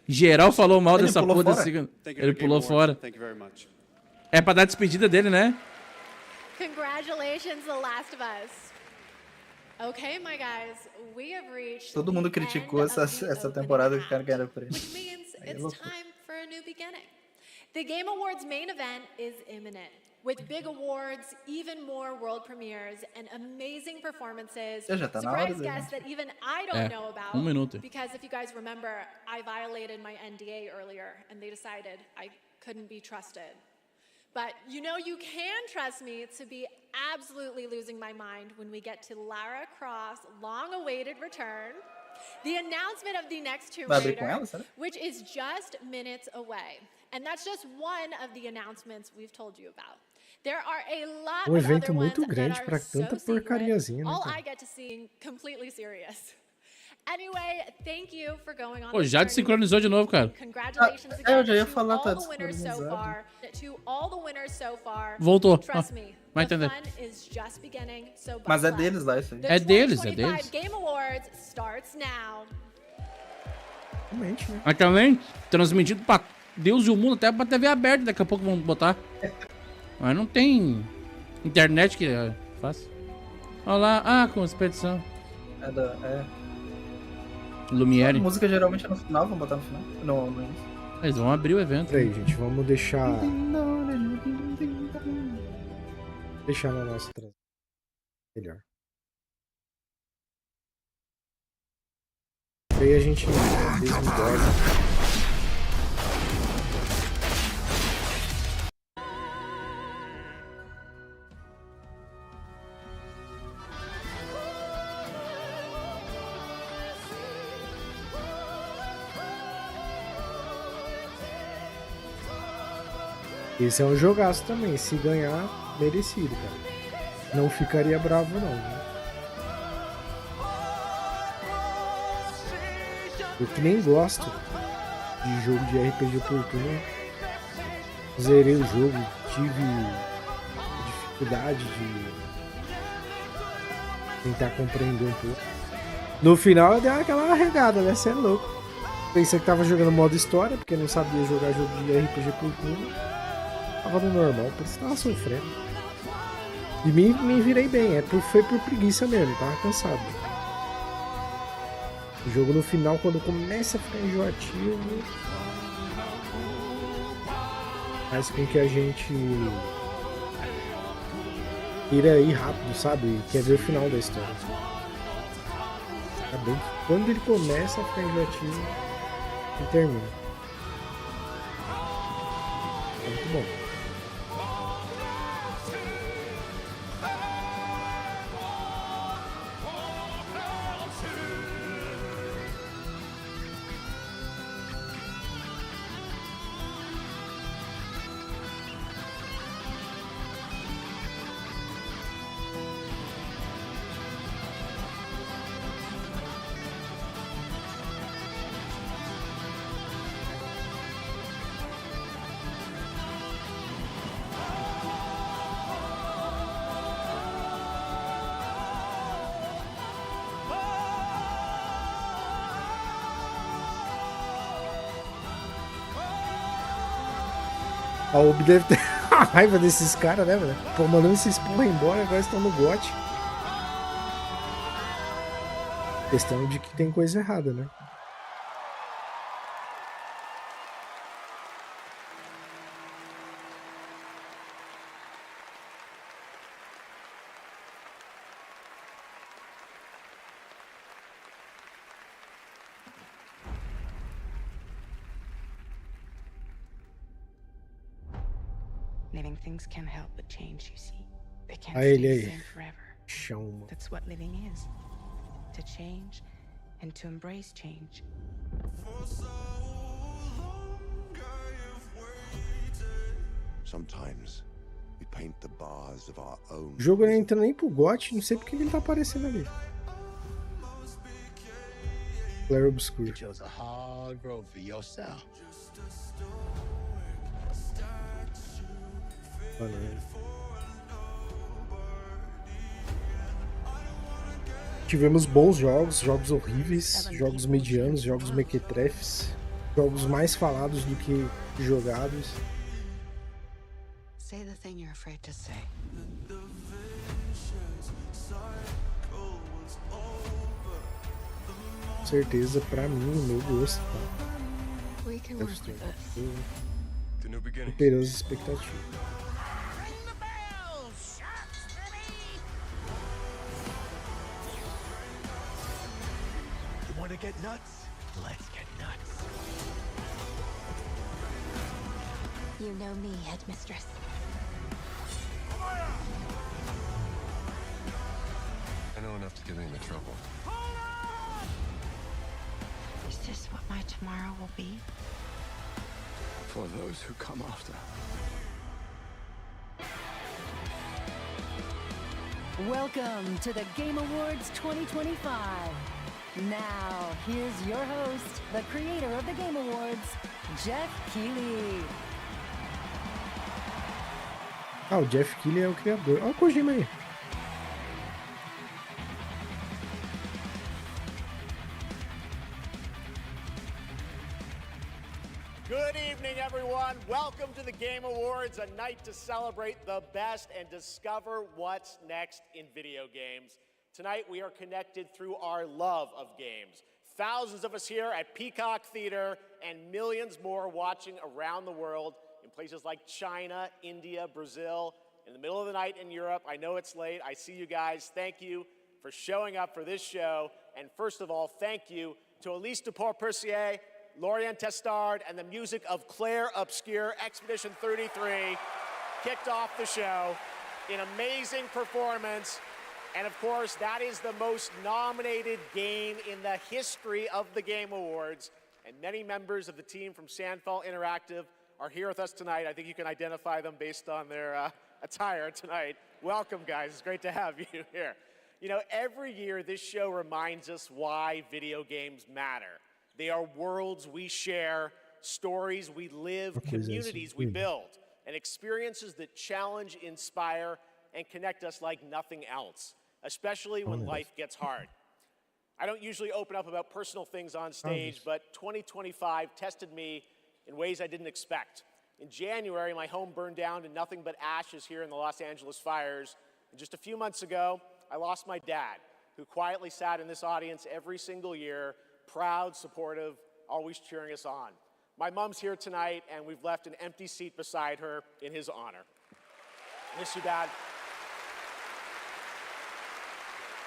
Geral falou mal dessa porra da segunda. Ele pulou fora. É pra dar a despedida dele, né? Congratulations, The Last of Us. Okay, my guys, we have reached Todo mundo criticou essa temporada que o cara ganhou o prêmio. Which means it's time for a new beginning. The Game Awards main event is imminent. With big awards, even more world premieres, and amazing performances, surprise guests that even I don't know about. Minuto. Because if you guys remember, I violated my NDA earlier, and they decided I couldn't be trusted. But you know you can trust me to be absolutely losing my mind when we get to Lara Croft's long-awaited return. The announcement of the next Tomb Vai abrir com Raider, ela, será? which is just minutes away. And that's just one of the announcements we've told you about. There are a lot of evento other ones muito that grande are pra so tanta secret. porcariazinha, né, All cara? I get to see completely serious. Anyway, thank you for going on Pô, this já journey. desincronizou de novo, cara. Congratulations eu again já ia to falar, all tá the winners so desincronizado. far. To all the winners so far. Voltou. Trust me, Vai the entender. fun is just beginning, so Mas é buckle up. deles lá isso aí. The É deles, é 2025 deles. Game Awards starts now. Realmente, né? Mas também, transmitido pra Deus e o mundo, até pra TV aberta, daqui a pouco vão botar. Mas não tem internet que faça. Olha lá, com expedição. Lumiere. A música geralmente é no final, vamos botar no final? No início. Eles vão abrir o evento. Peraí, gente, vamos deixar... Deixar na nossa traseira. Melhor. Aí a gente desmudora. Esse é um jogaço também. Se ganhar, merecido, cara. Não ficaria bravo, não. Né? Eu que nem gosto de jogo de RPG por turno. Zerei o jogo, tive dificuldade de tentar compreender um pouco. No final eu dei aquela arregada, né? Você é louco. Pensei que tava jogando modo história, porque não sabia jogar jogo de RPG por turno. Tava no normal, por isso tava sofrendo. E me virei bem, foi por preguiça mesmo, tava cansado. O jogo no final, quando começa a ficar enjoativo, faz com que a gente queira ir rápido, sabe? Quer ver o final da história. Tá bem que quando ele começa a ficar enjoativo, ele termina. É muito bom. A Ubi deve ter a raiva desses caras, né, velho? Pô, mandando esses porra embora, agora estão no GOT. Questão de que tem coisa errada, né? Living things can't help but change, you see. They can't Aí stay ele the aí. same forever. Chão, mano. That's what living is. To change and to embrace change. Sometimes we paint the bars of our own. O jogo não entra nem pro GOT, não sei porque ele tá aparecendo ali. Flare Obscure. You chose a hard road for yourself. Tivemos bons jogos, jogos horríveis, jogos medianos, jogos mequetrefes, jogos mais falados do que jogados. Say the thing you're afraid to say. Com certeza, pra mim, o meu gosto, tá? We can work with it. Superou as expectativas. You want to get nuts? Let's get nuts. You know me, headmistress. I know enough to get me into trouble. this what my tomorrow will be? For those who come after. Welcome to the Game Awards 2025. Now, here's your host, the creator of the Game Awards, Jeff Keighley. Ah, o Jeff Keighley é o criador. Olha o Kojima aí. Good evening, everyone. Welcome to the Game Awards, a night to celebrate the best and discover what's next in video games. Tonight, we are connected through our love of games. Thousands of us here at Peacock Theater and millions more watching around the world in places like China, India, Brazil, in the middle of the night in Europe. I know it's late. I see you guys. Thank you for showing up for this show. And first of all, thank you to Elise Dupont-Percier, Lorient Testard, and the music of Claire Obscure. Expedition 33 kicked off the show. An amazing performance. And of course, that is the most nominated game in the history of the Game Awards. And many members of the team from Sandfall Interactive are here with us tonight. I think you can identify them based on their attire tonight. Welcome, guys. It's great to have you here. You know, every year this show reminds us why video games matter. They are worlds we share, stories we live, communities we build, and experiences that challenge, inspire, and connect us like nothing else, especially when life gets hard. I don't usually open up about personal things on stage, but 2025 tested me in ways I didn't expect. In January, my home burned down to nothing but ashes here in the Los Angeles fires. And just a few months ago, I lost my dad, who quietly sat in this audience every single year, proud, supportive, always cheering us on. My mom's here tonight, and we've left an empty seat beside her in his honor. Miss you, Dad.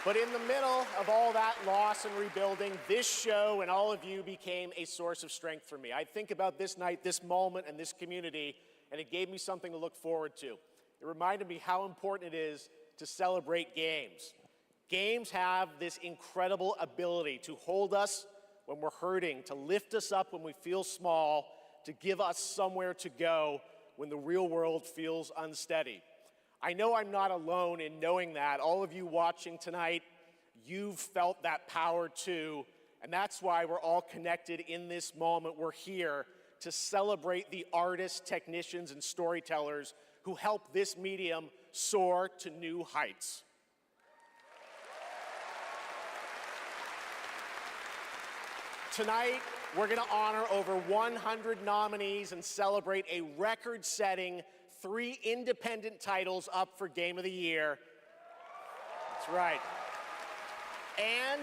But in the middle of all that loss and rebuilding, this show and all of you became a source of strength for me. I think about this night, this moment, and this community, and it gave me something to look forward to. It reminded me how important it is to celebrate games. Games have this incredible ability to hold us when we're hurting, to lift us up when we feel small, to give us somewhere to go when the real world feels unsteady. I know I'm not alone in knowing that. All of you watching tonight, you've felt that power too, and that's why we're all connected in this moment. We're here to celebrate the artists, technicians, and storytellers who help this medium soar to new heights. Tonight, we're going to honor over 100 nominees and celebrate a record-setting 3 independent titles up for Game of the Year. That's right. And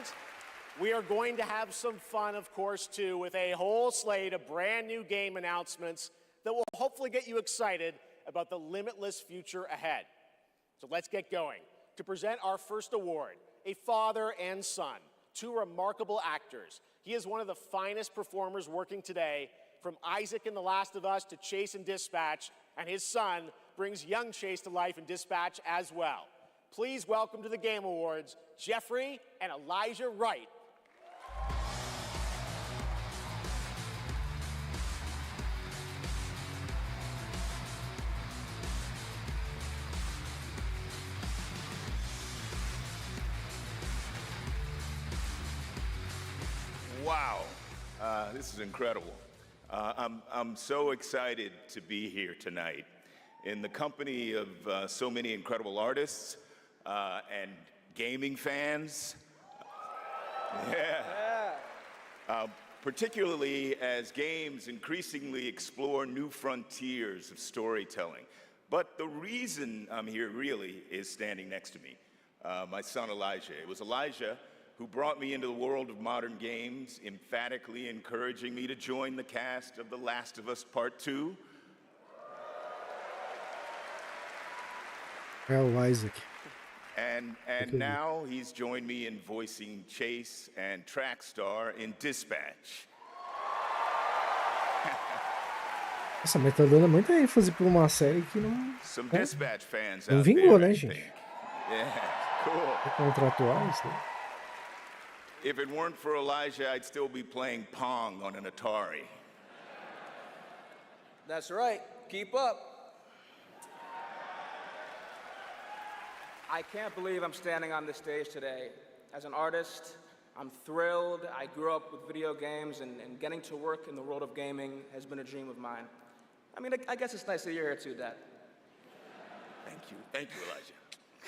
we are going to have some fun, of course, too, with a whole slate of brand new game announcements that will hopefully get you excited about the limitless future ahead. So let's get going. To present our first award, a father and son, 2 remarkable actors. He is one of the finest performers working today, from Isaac in The Last of Us to Chase in Dispatch, and his son brings young Chase to life in Dispatch as well. Please welcome to the Game Awards, Jeffrey and Elijah Wright. Wow, this is incredible. I'm so excited to be here tonight in the company of so many incredible artists and gaming fans. Particularly as games increasingly explore new frontiers of storytelling. But the reason I'm here really is standing next to me, my son Elijah. It was Elijah who brought me into the world of modern games, emphatically encouraging me to join the cast of The Last of Us Part 2. Oh, Isaac. And now he's joined me in voicing Chase and Trackstar in Dispatch. Nossa, mas tá dando muita ênfase pra uma série que não... Some Dispatch fans Não out vingou, there, né, I gente? think. Yeah, cool. Contratuais, né? If it weren't for Elijah, I'd still be playing Pong on an Atari. That's right. Keep up. I can't believe I'm standing on this stage today. As an artist, I'm thrilled. I grew up with video games, and getting to work in the world of gaming has been a dream of mine. I mean, I guess it's nice that you're here too, Dad. Thank you, Elijah.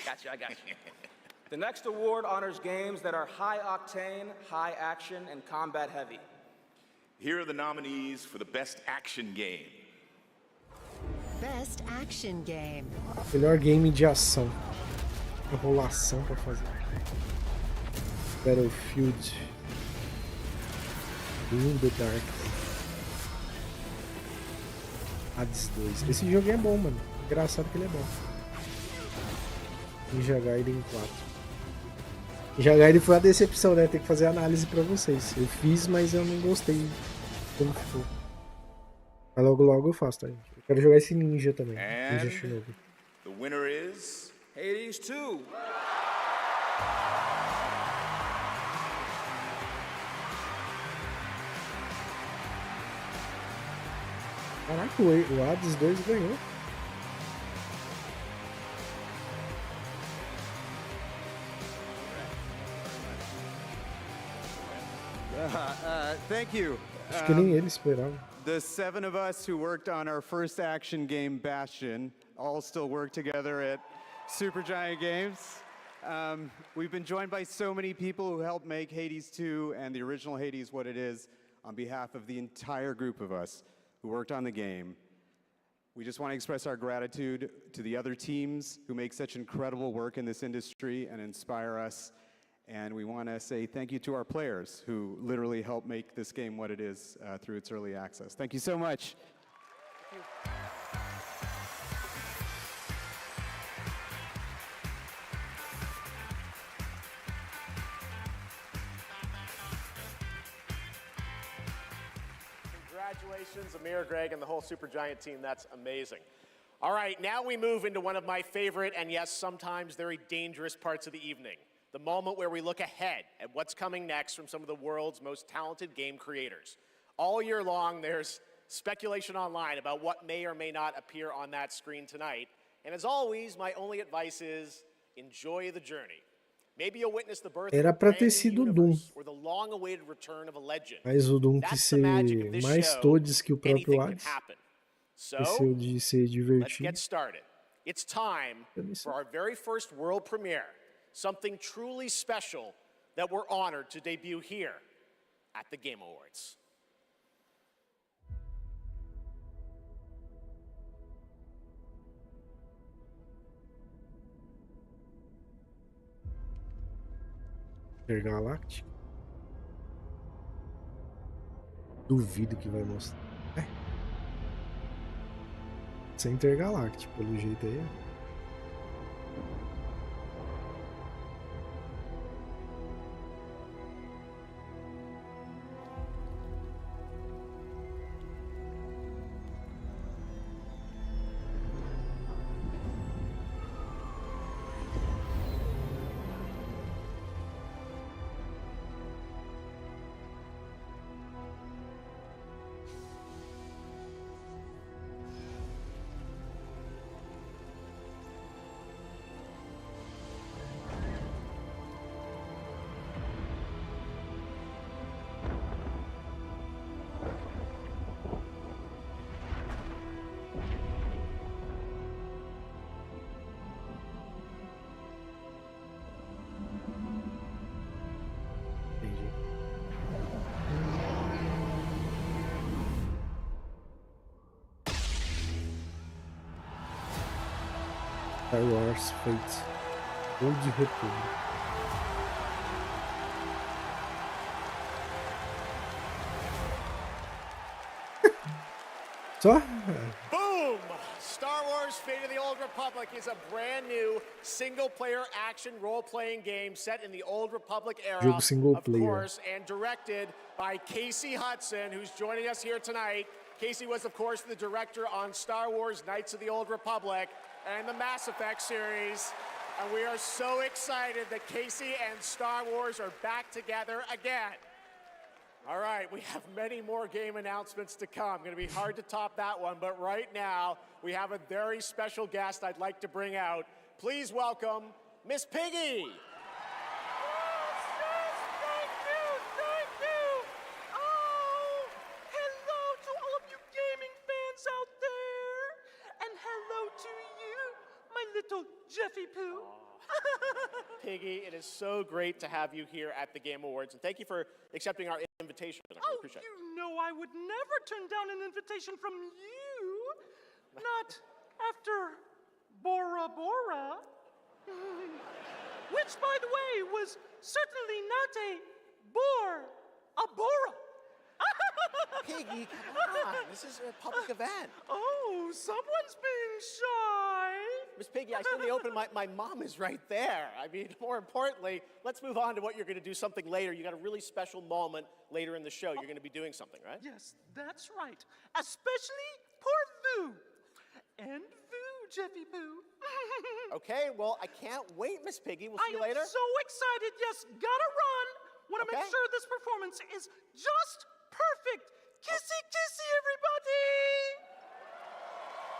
Gotcha, I got you. The next award honors games that are high octane, high action, and combat heavy. Here are the nominees for the Best Action Game. Best Action Game. Melhor game de ação. Enrolação pra fazer. Battlefield. In the Dark. Hades 2. Esse jogo é bom, mano. Engraçado que ele é bom. Ninja Gaiden 4. Ninja Gaiden foi uma decepção, né? Tem que fazer análise pra vocês. Eu fiz, mas eu não gostei como ficou. Mas logo logo eu faço, tá, gente? Eu quero jogar esse Ninja também. Ninja Shinobi. The winner is Hades 2. Caraca, o Hades 2 ganhou. Thank you. Acho que nem ele esperava. The 7 of us who worked on our first action game, Bastion, all still work together at Supergiant Games. We've been joined by so many people who helped make Hades 2 and the original Hades what it is. On behalf of the entire group of us who worked on the game, we just want to express our gratitude to the other teams who make such incredible work in this industry and inspire us. And we want to say thank you to our players who literally helped make this game what it is through its early access. Thank you so much. Thank you. Congratulations, Amir, Greg, and the whole Supergiant team. That's amazing. All right, now we move into one of my favorite and, yes, sometimes very dangerous parts of the evening. The moment where we look ahead at what's coming next from some of the world's most talented game creators. All year long, there's speculation online about what may or may not appear on that screen tonight. And as always, my only advice is enjoy the journey. Maybe you'll witness the birth Era of a pra brand ter new sido o Doom. universe or the long-awaited return of a legend. Mas o Doom quis ser mais todes que o próprio Hades. So, Esqueceu de ser let's divertido. get started. It's time for our very first world premiere, something truly special that we're honored to debut here at the Game Awards. Intergaláctico. Duvido que vai mostrar. Isso é intergaláctico, pelo jeito aí. Star Wars Fate. Old Republic. Só? Boom! Star Wars Fate of the Old Republic is a brand new single-player action role-playing game set in the Old Republic era, Jogo single of player. course, and directed by Casey Hudson, who's joining us here tonight. Casey was, of course, the director on Star Wars Knights of the Old Republic and the Mass Effect series. And we are so excited that Casey and Star Wars are back together again. All right, we have many more game announcements to come. Going to be hard to top that one, but right now we have a very special guest I'd like to bring out. Please welcome Miss Piggy. Jeffy Poo. Piggy, it is so great to have you here at the Game Awards, and thank you for accepting our invitation. I really appreciate it. You know I would never turn down an invitation from you. Not after Bora Bora. Which, by the way, was certainly not a Bora. Piggy, come on. This is a public event. Oh, someone's being shy. Miss Piggy, I said in the open, my mom is right there. I mean, more importantly, let's move on to what you're going to do something later. You got a really special moment later in the show. You're going to be doing something, right? Yes, that's right. Especially for Vu. And Vu, Jeffy Poo. Okay, well, I can't wait, Miss Piggy. We'll see you later. I am so excited. Yes, gotta run. Want to make sure this performance is just perfect. Kissy, kissy, everybody!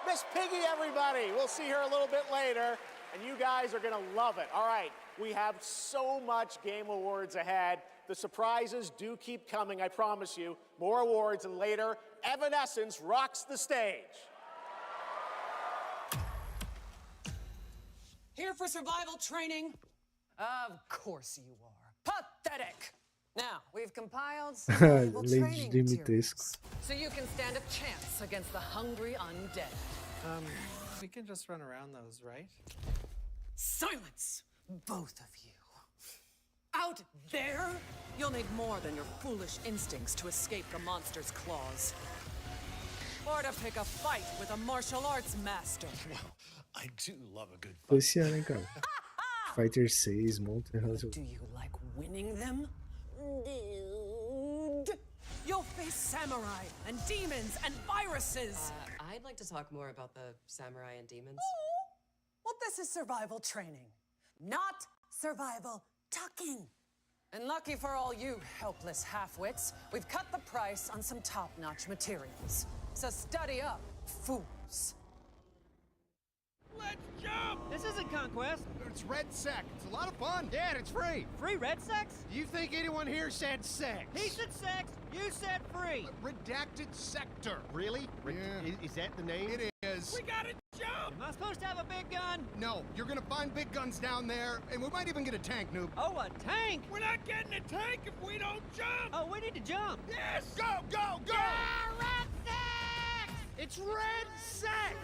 Miss Piggy, everybody! We'll see her a little bit later, and you guys are going to love it. All right, we have so much Game Awards ahead. The surprises do keep coming, I promise you. More awards, and later, Evanescence rocks the stage. Here for survival training? Of course you are. Pathetic! Now, we've compiled survival training materials, so you can stand a chance against the hungry undead. We can just run around those, right? Silence, both of you. Out there, you'll need more than your foolish instincts to escape the monster's claws. Or to pick a fight with a martial arts master. Well, I do love a good Foi esse ano, hein, cara? Fighter 6, Monster Hunter. Do you like winning them? Dude. You'll face samurai and demons and viruses. I'd like to talk more about the samurai and demons. Oh, well, this is survival training, not survival talking. And lucky for all you helpless half-wits, we've cut the price on some top-notch materials. So study up, fools. Let's jump! This isn't Conquest. It's Red Sec. It's a lot of fun. Dad, it's free. Free Red Sex? Do you think anyone here said sex? He said sex. You said free. Redacted Sector. Really? Yeah. Is that the name? It is. We gotta jump! Am I supposed to have a big gun? No. You're gonna find big guns down there, and we might even get a tank, noob. Oh, a tank? We're not getting a tank if we don't jump! Oh, we need to jump. Yes! Go, go, go! Yeah, Red Sex! It's Red Sex!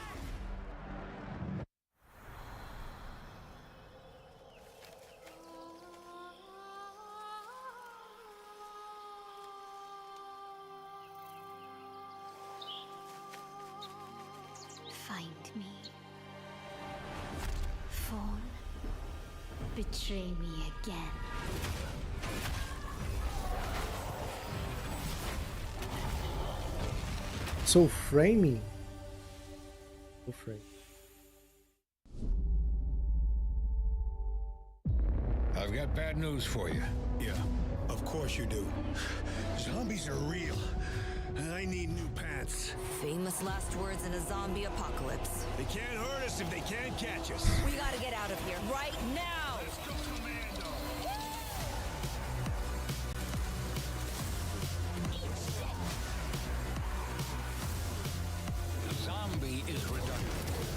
Find me. Phone. Betray me again. So framing. So frame. I've got bad news for you. Yeah, of course you do. Zombies are real. I need new pants. Famous last words in a zombie apocalypse. They can't hurt us if they can't catch us. We gotta get out of here right now! Let's go, Commando! Zombie is redundant.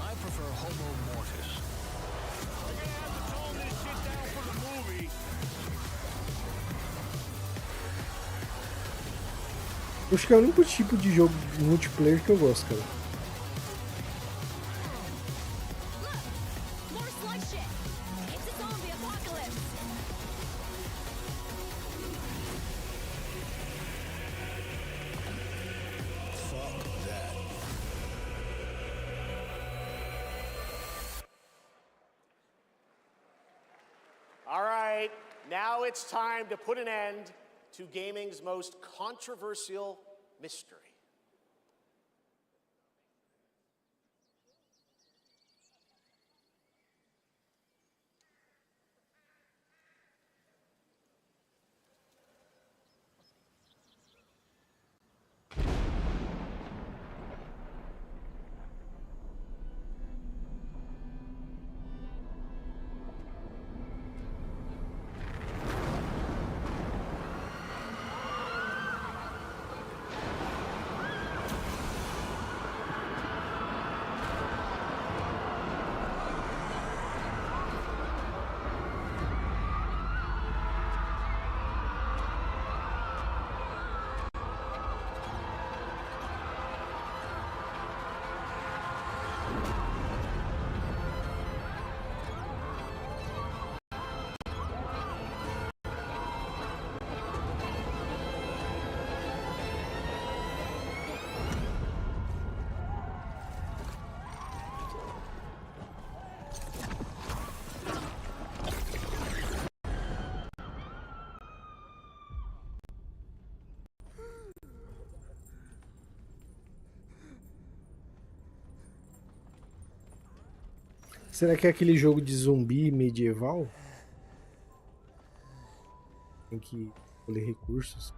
I prefer Homo Mortis. We're gonna have to tone this shit down for the movie. Acho que é o único tipo de jogo multiplayer que eu gosto, cara. All right, now it's time to put an end to gaming's most controversial mystery. Será que é aquele jogo de zumbi medieval? Tem que colher recursos.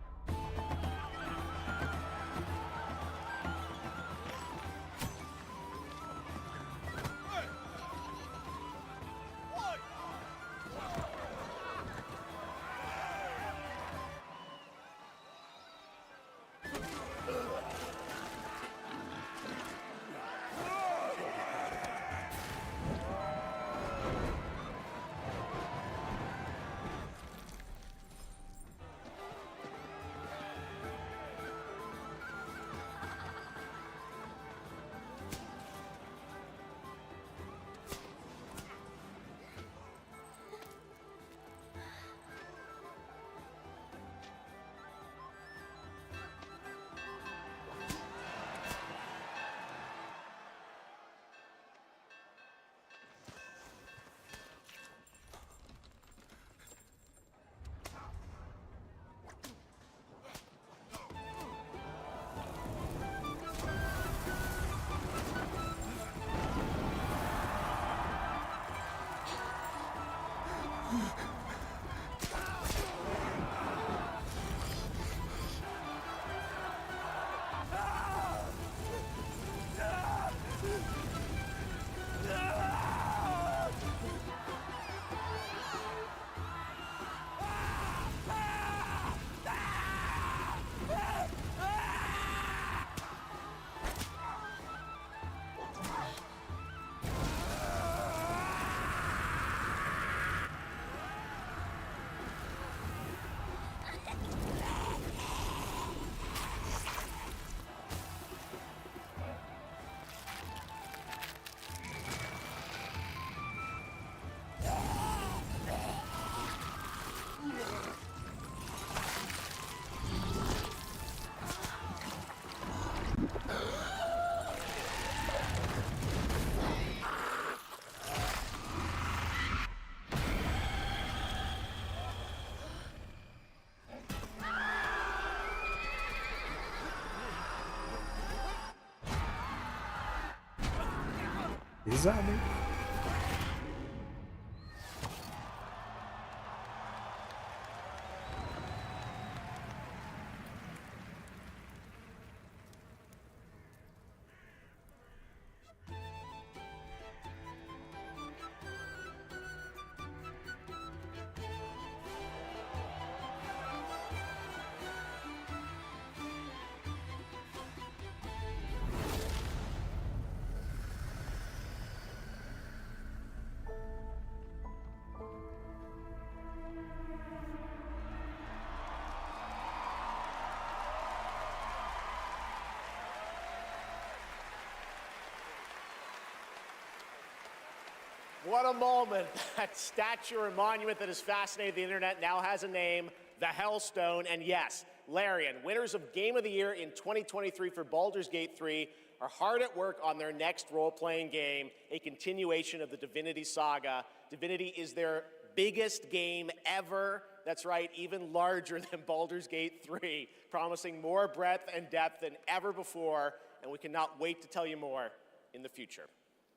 Pesado, hein? What a moment. That statue or monument that has fascinated the internet now has a name, the Hellstone. And yes, Larian, winners of Game of the Year in 2023 for Baldur's Gate 3, are hard at work on their next role-playing game, a continuation of the Divinity saga. Divinity is their biggest game ever. That's right, even larger than Baldur's Gate 3, promising more breadth and depth than ever before, and we cannot wait to tell you more in the future.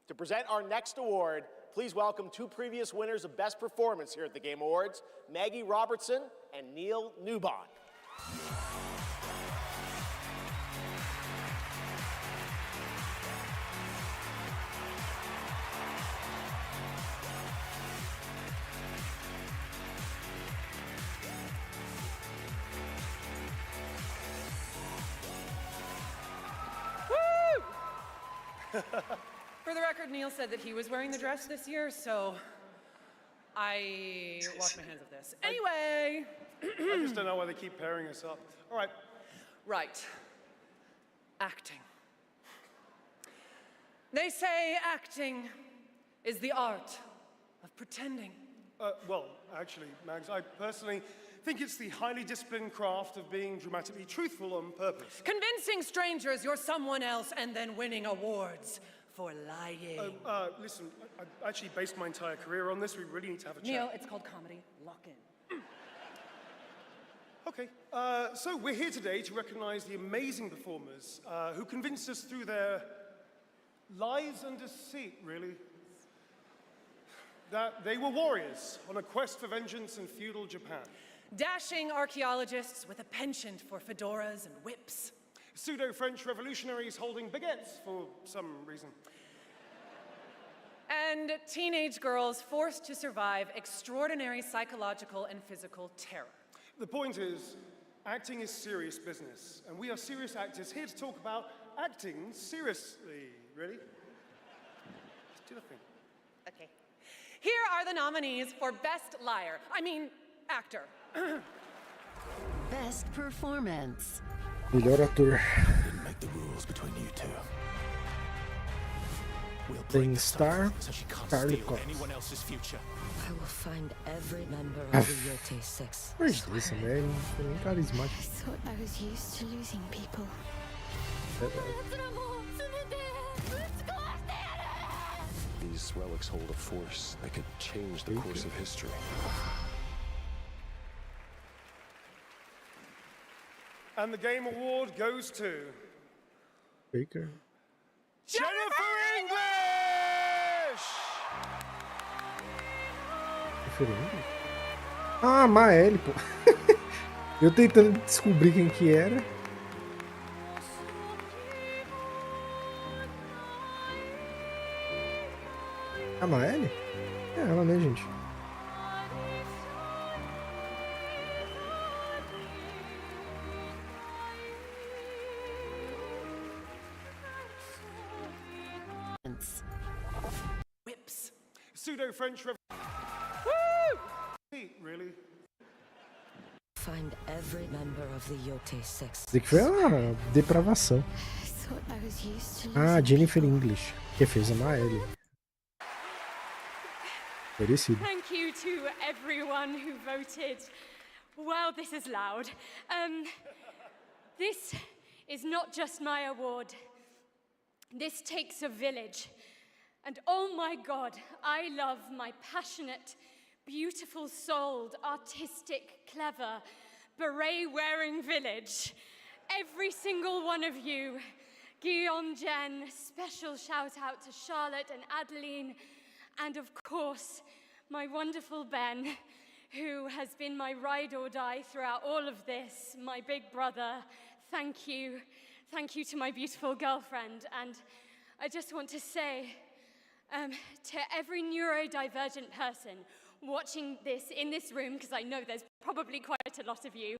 To present our next award, please welcome two previous winners of Best Performance here at the Game Awards, Maggie Robertson and Neil Newbon. For the record, Neil said that he was wearing the dress this year, so I wash my hands of this. Anyway. I just don't know why they keep pairing us up. All right. Right. Acting. They say acting is the art of pretending. Well, actually, Mags, I personally think it's the highly disciplined craft of being dramatically truthful on purpose. Convincing strangers you're someone else and then winning awards for lying. Listen, I actually based my entire career on this. We really need to have a chat. Neil, it's called comedy. Lock in. Okay, so we're here today to recognize the amazing performers who convinced us through their lies and deceit, really. that they were warriors on a quest for vengeance in feudal Japan. Dashing archaeologists with a penchant for fedoras and whips. Pseudo-French revolutionaries holding baguettes for some reason. And teenage girls forced to survive extraordinary psychological and physical terror. The point is, acting is serious business, and we are serious actors here to talk about acting seriously. Ready? Let's do the thing. Okay. Here are the nominees for Best Liar. Actor. Best performance. Melhor ator. Didn't make the rules between you two. We'll Tem Star, so she can't Charlie steal Cox. anyone else's future. I will find every member of the Yote Six. Mas dessa mulher não foi nem carismática. I thought I was used to losing people. These relics hold a force that could change the course of history. And the Game Award goes to... Baker. Jennifer English! Diferente. Ah, Maeli, pô. Eu tentando descobrir quem que era. A Maeli? É ela, né, gente? Whips. Pseudo-French revolution. Really? Find every member of the Yote Six. Isso aqui foi uma depravação. I thought I was used to Ah, losing Jennifer people. English, que fez a Maeli. Merecido. Thank you to everyone who voted. Wow, this is loud. This is not just my award. This takes a village. And oh my God, I love my passionate, beautiful-souled, artistic, clever, beret-wearing village. Every single one of you. Guillaume, Jen, special shout-out to Charlotte and Adeline, and of course, my wonderful Ben, who has been my ride or die throughout all of this, my big brother. Thank you. Thank you to my beautiful girlfriend. And I just want to say to every neurodivergent person watching this in this room, because I know there's probably quite a lot of you,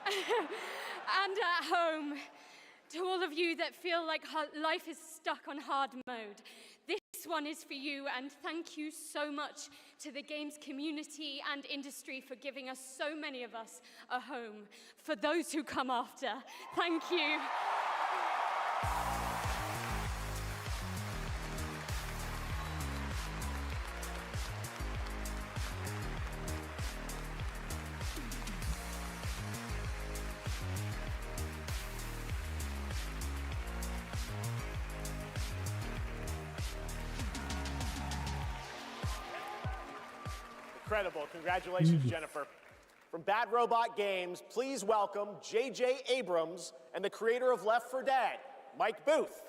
and at home, to all of you that feel like life is stuck on hard mode, this one is for you, and thank you so much to the games community and industry for giving us, so many of us, a home. For those who come after, thank you. Incredible. Congratulations, Jennifer. From Bad Robot Games, please welcome J.J. Abrams and the creator of Left 4 Dead, Mike Booth.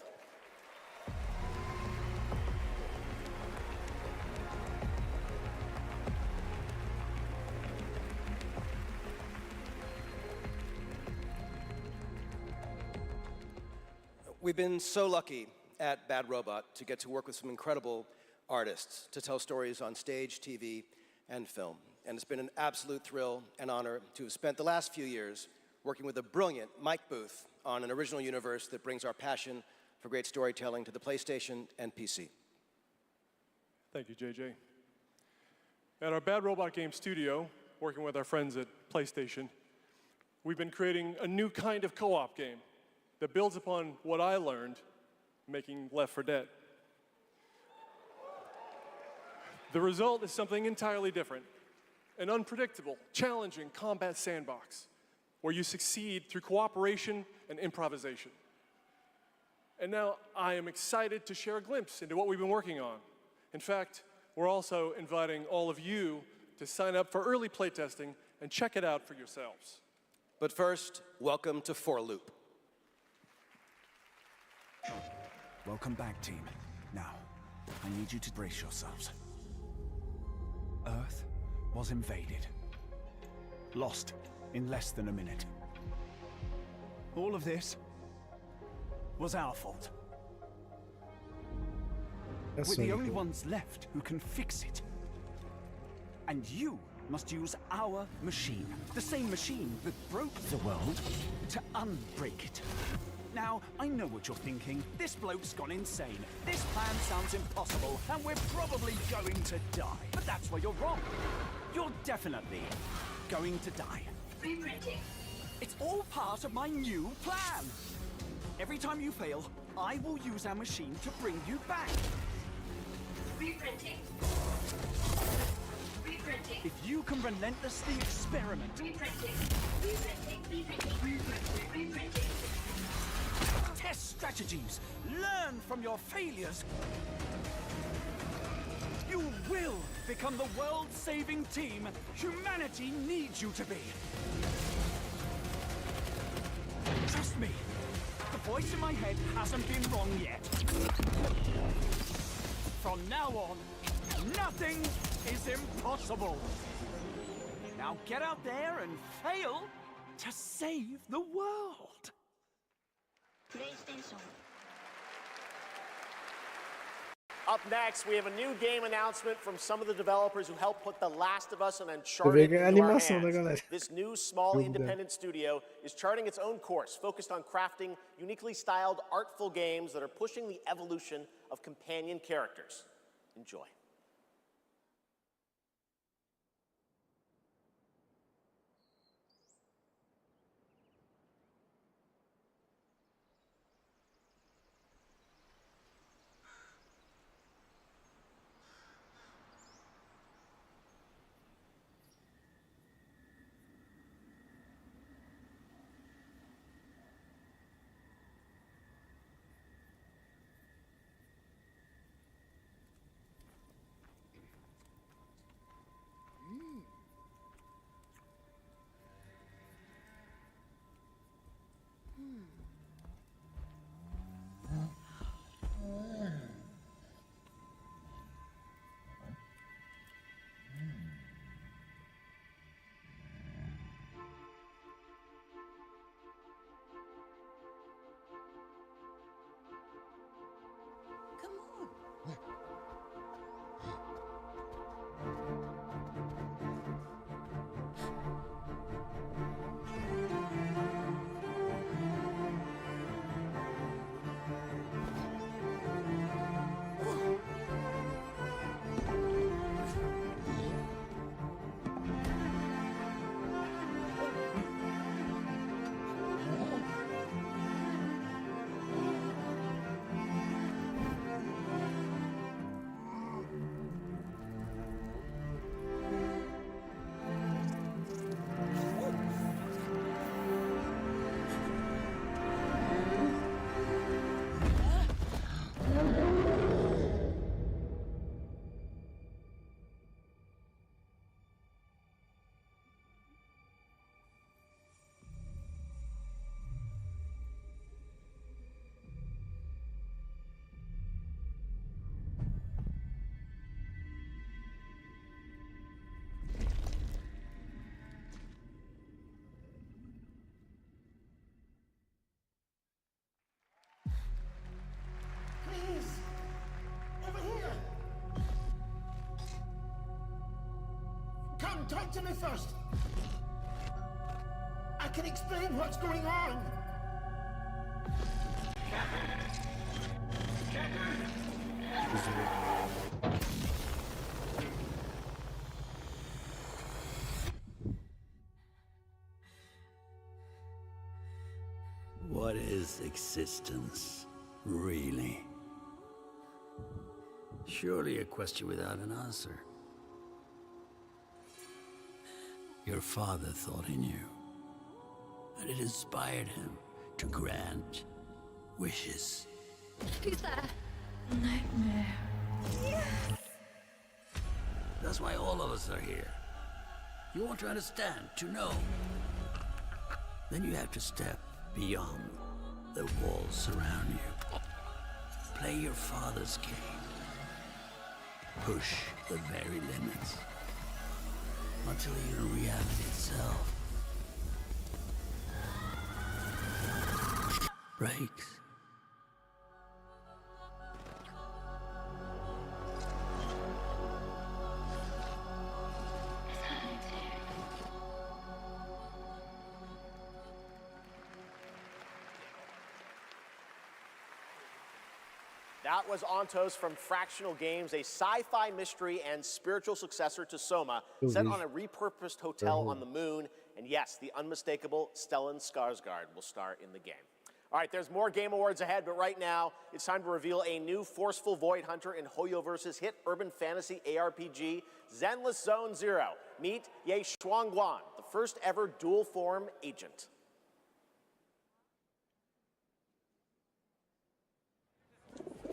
We've been so lucky at Bad Robot to get to work with some incredible artists to tell stories on stage, TV, and film. And it's been an absolute thrill and honor to have spent the last few years working with the brilliant Mike Booth on an original universe that brings our passion for great storytelling to the PlayStation and PC. Thank you, JJ. At our Bad Robot Game studio, working with our friends at PlayStation, we've been creating a new kind of co-op game that builds upon what I learned making Left 4 Dead. The result is something entirely different, an unpredictable, challenging combat sandbox where you succeed through cooperation and improvisation. And now I am excited to share a glimpse into what we've been working on. In fact, we're also inviting all of you to sign up for early playtesting and check it out for yourselves. But first, welcome to 4 Loop. Welcome back, team. Now, I need you to brace yourselves. Earth was invaded. Lost in less than a minute. All of this was our fault. We're the only ones left who can fix it. And you must use our machine, the same machine that broke the world, to unbreak it. Now, I know what you're thinking. This bloke's gone insane. This plan sounds impossible, and we're probably going to die. But that's where you're wrong. You're definitely going to die. Reprinting. It's all part of my new plan. Every time you fail, I will use our machine to bring you back. Reprinting. Reprinting. If you can relentlessly experiment. Reprinting. Reprinting. Reprinting. Reprinting. Test strategies. Learn from your failures. You will become the world-saving team humanity needs you to be. Trust me, the voice in my head hasn't been wrong yet. From now on, nothing is impossible. Now get out there and fail to save the world. PlayStation. Up next, we have a new game announcement from some of the developers who helped put The Last of Us and Você Uncharted vê a into our animação da hands. galera. This new, small, independent studio is charting its own course, focused on crafting uniquely styled, artful games that are pushing the evolution of companion characters. Enjoy. Come, talk to me first. I can explain what's going on. What is existence, really? Surely a question without an answer. Your father thought he knew, and it inspired him to grant wishes. Who's there? Nightmare. Yes! That's why all of us are here. You want to understand, to know. Then you have to step beyond the walls surround you. Play your father's game. Push the very limits. until even reality itself breaks. That was Ontos from Fractional Games, a sci-fi mystery and spiritual successor to Soma, set on a repurposed hotel on the moon. And yes, the unmistakable Stellan Skarsgård will star in the game. All right, there's more Game Awards ahead, but right now, it's time to reveal a new forceful Void Hunter in Hoyoverse's hit urban fantasy ARPG, Zenless Zone Zero. Meet Ye Shuangguan, the first ever dual-form agent.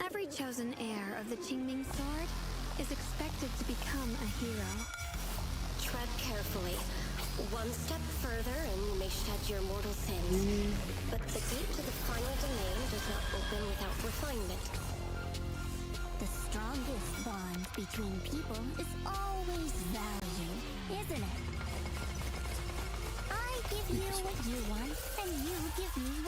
Every chosen heir of the Qingming sword is expected to become a hero. Tread carefully. One step further and you may shed your mortal sins. But the gate to the final domain does not open without refinement. The strongest bond between people is always value, isn't it? I give you what you want, and you give me what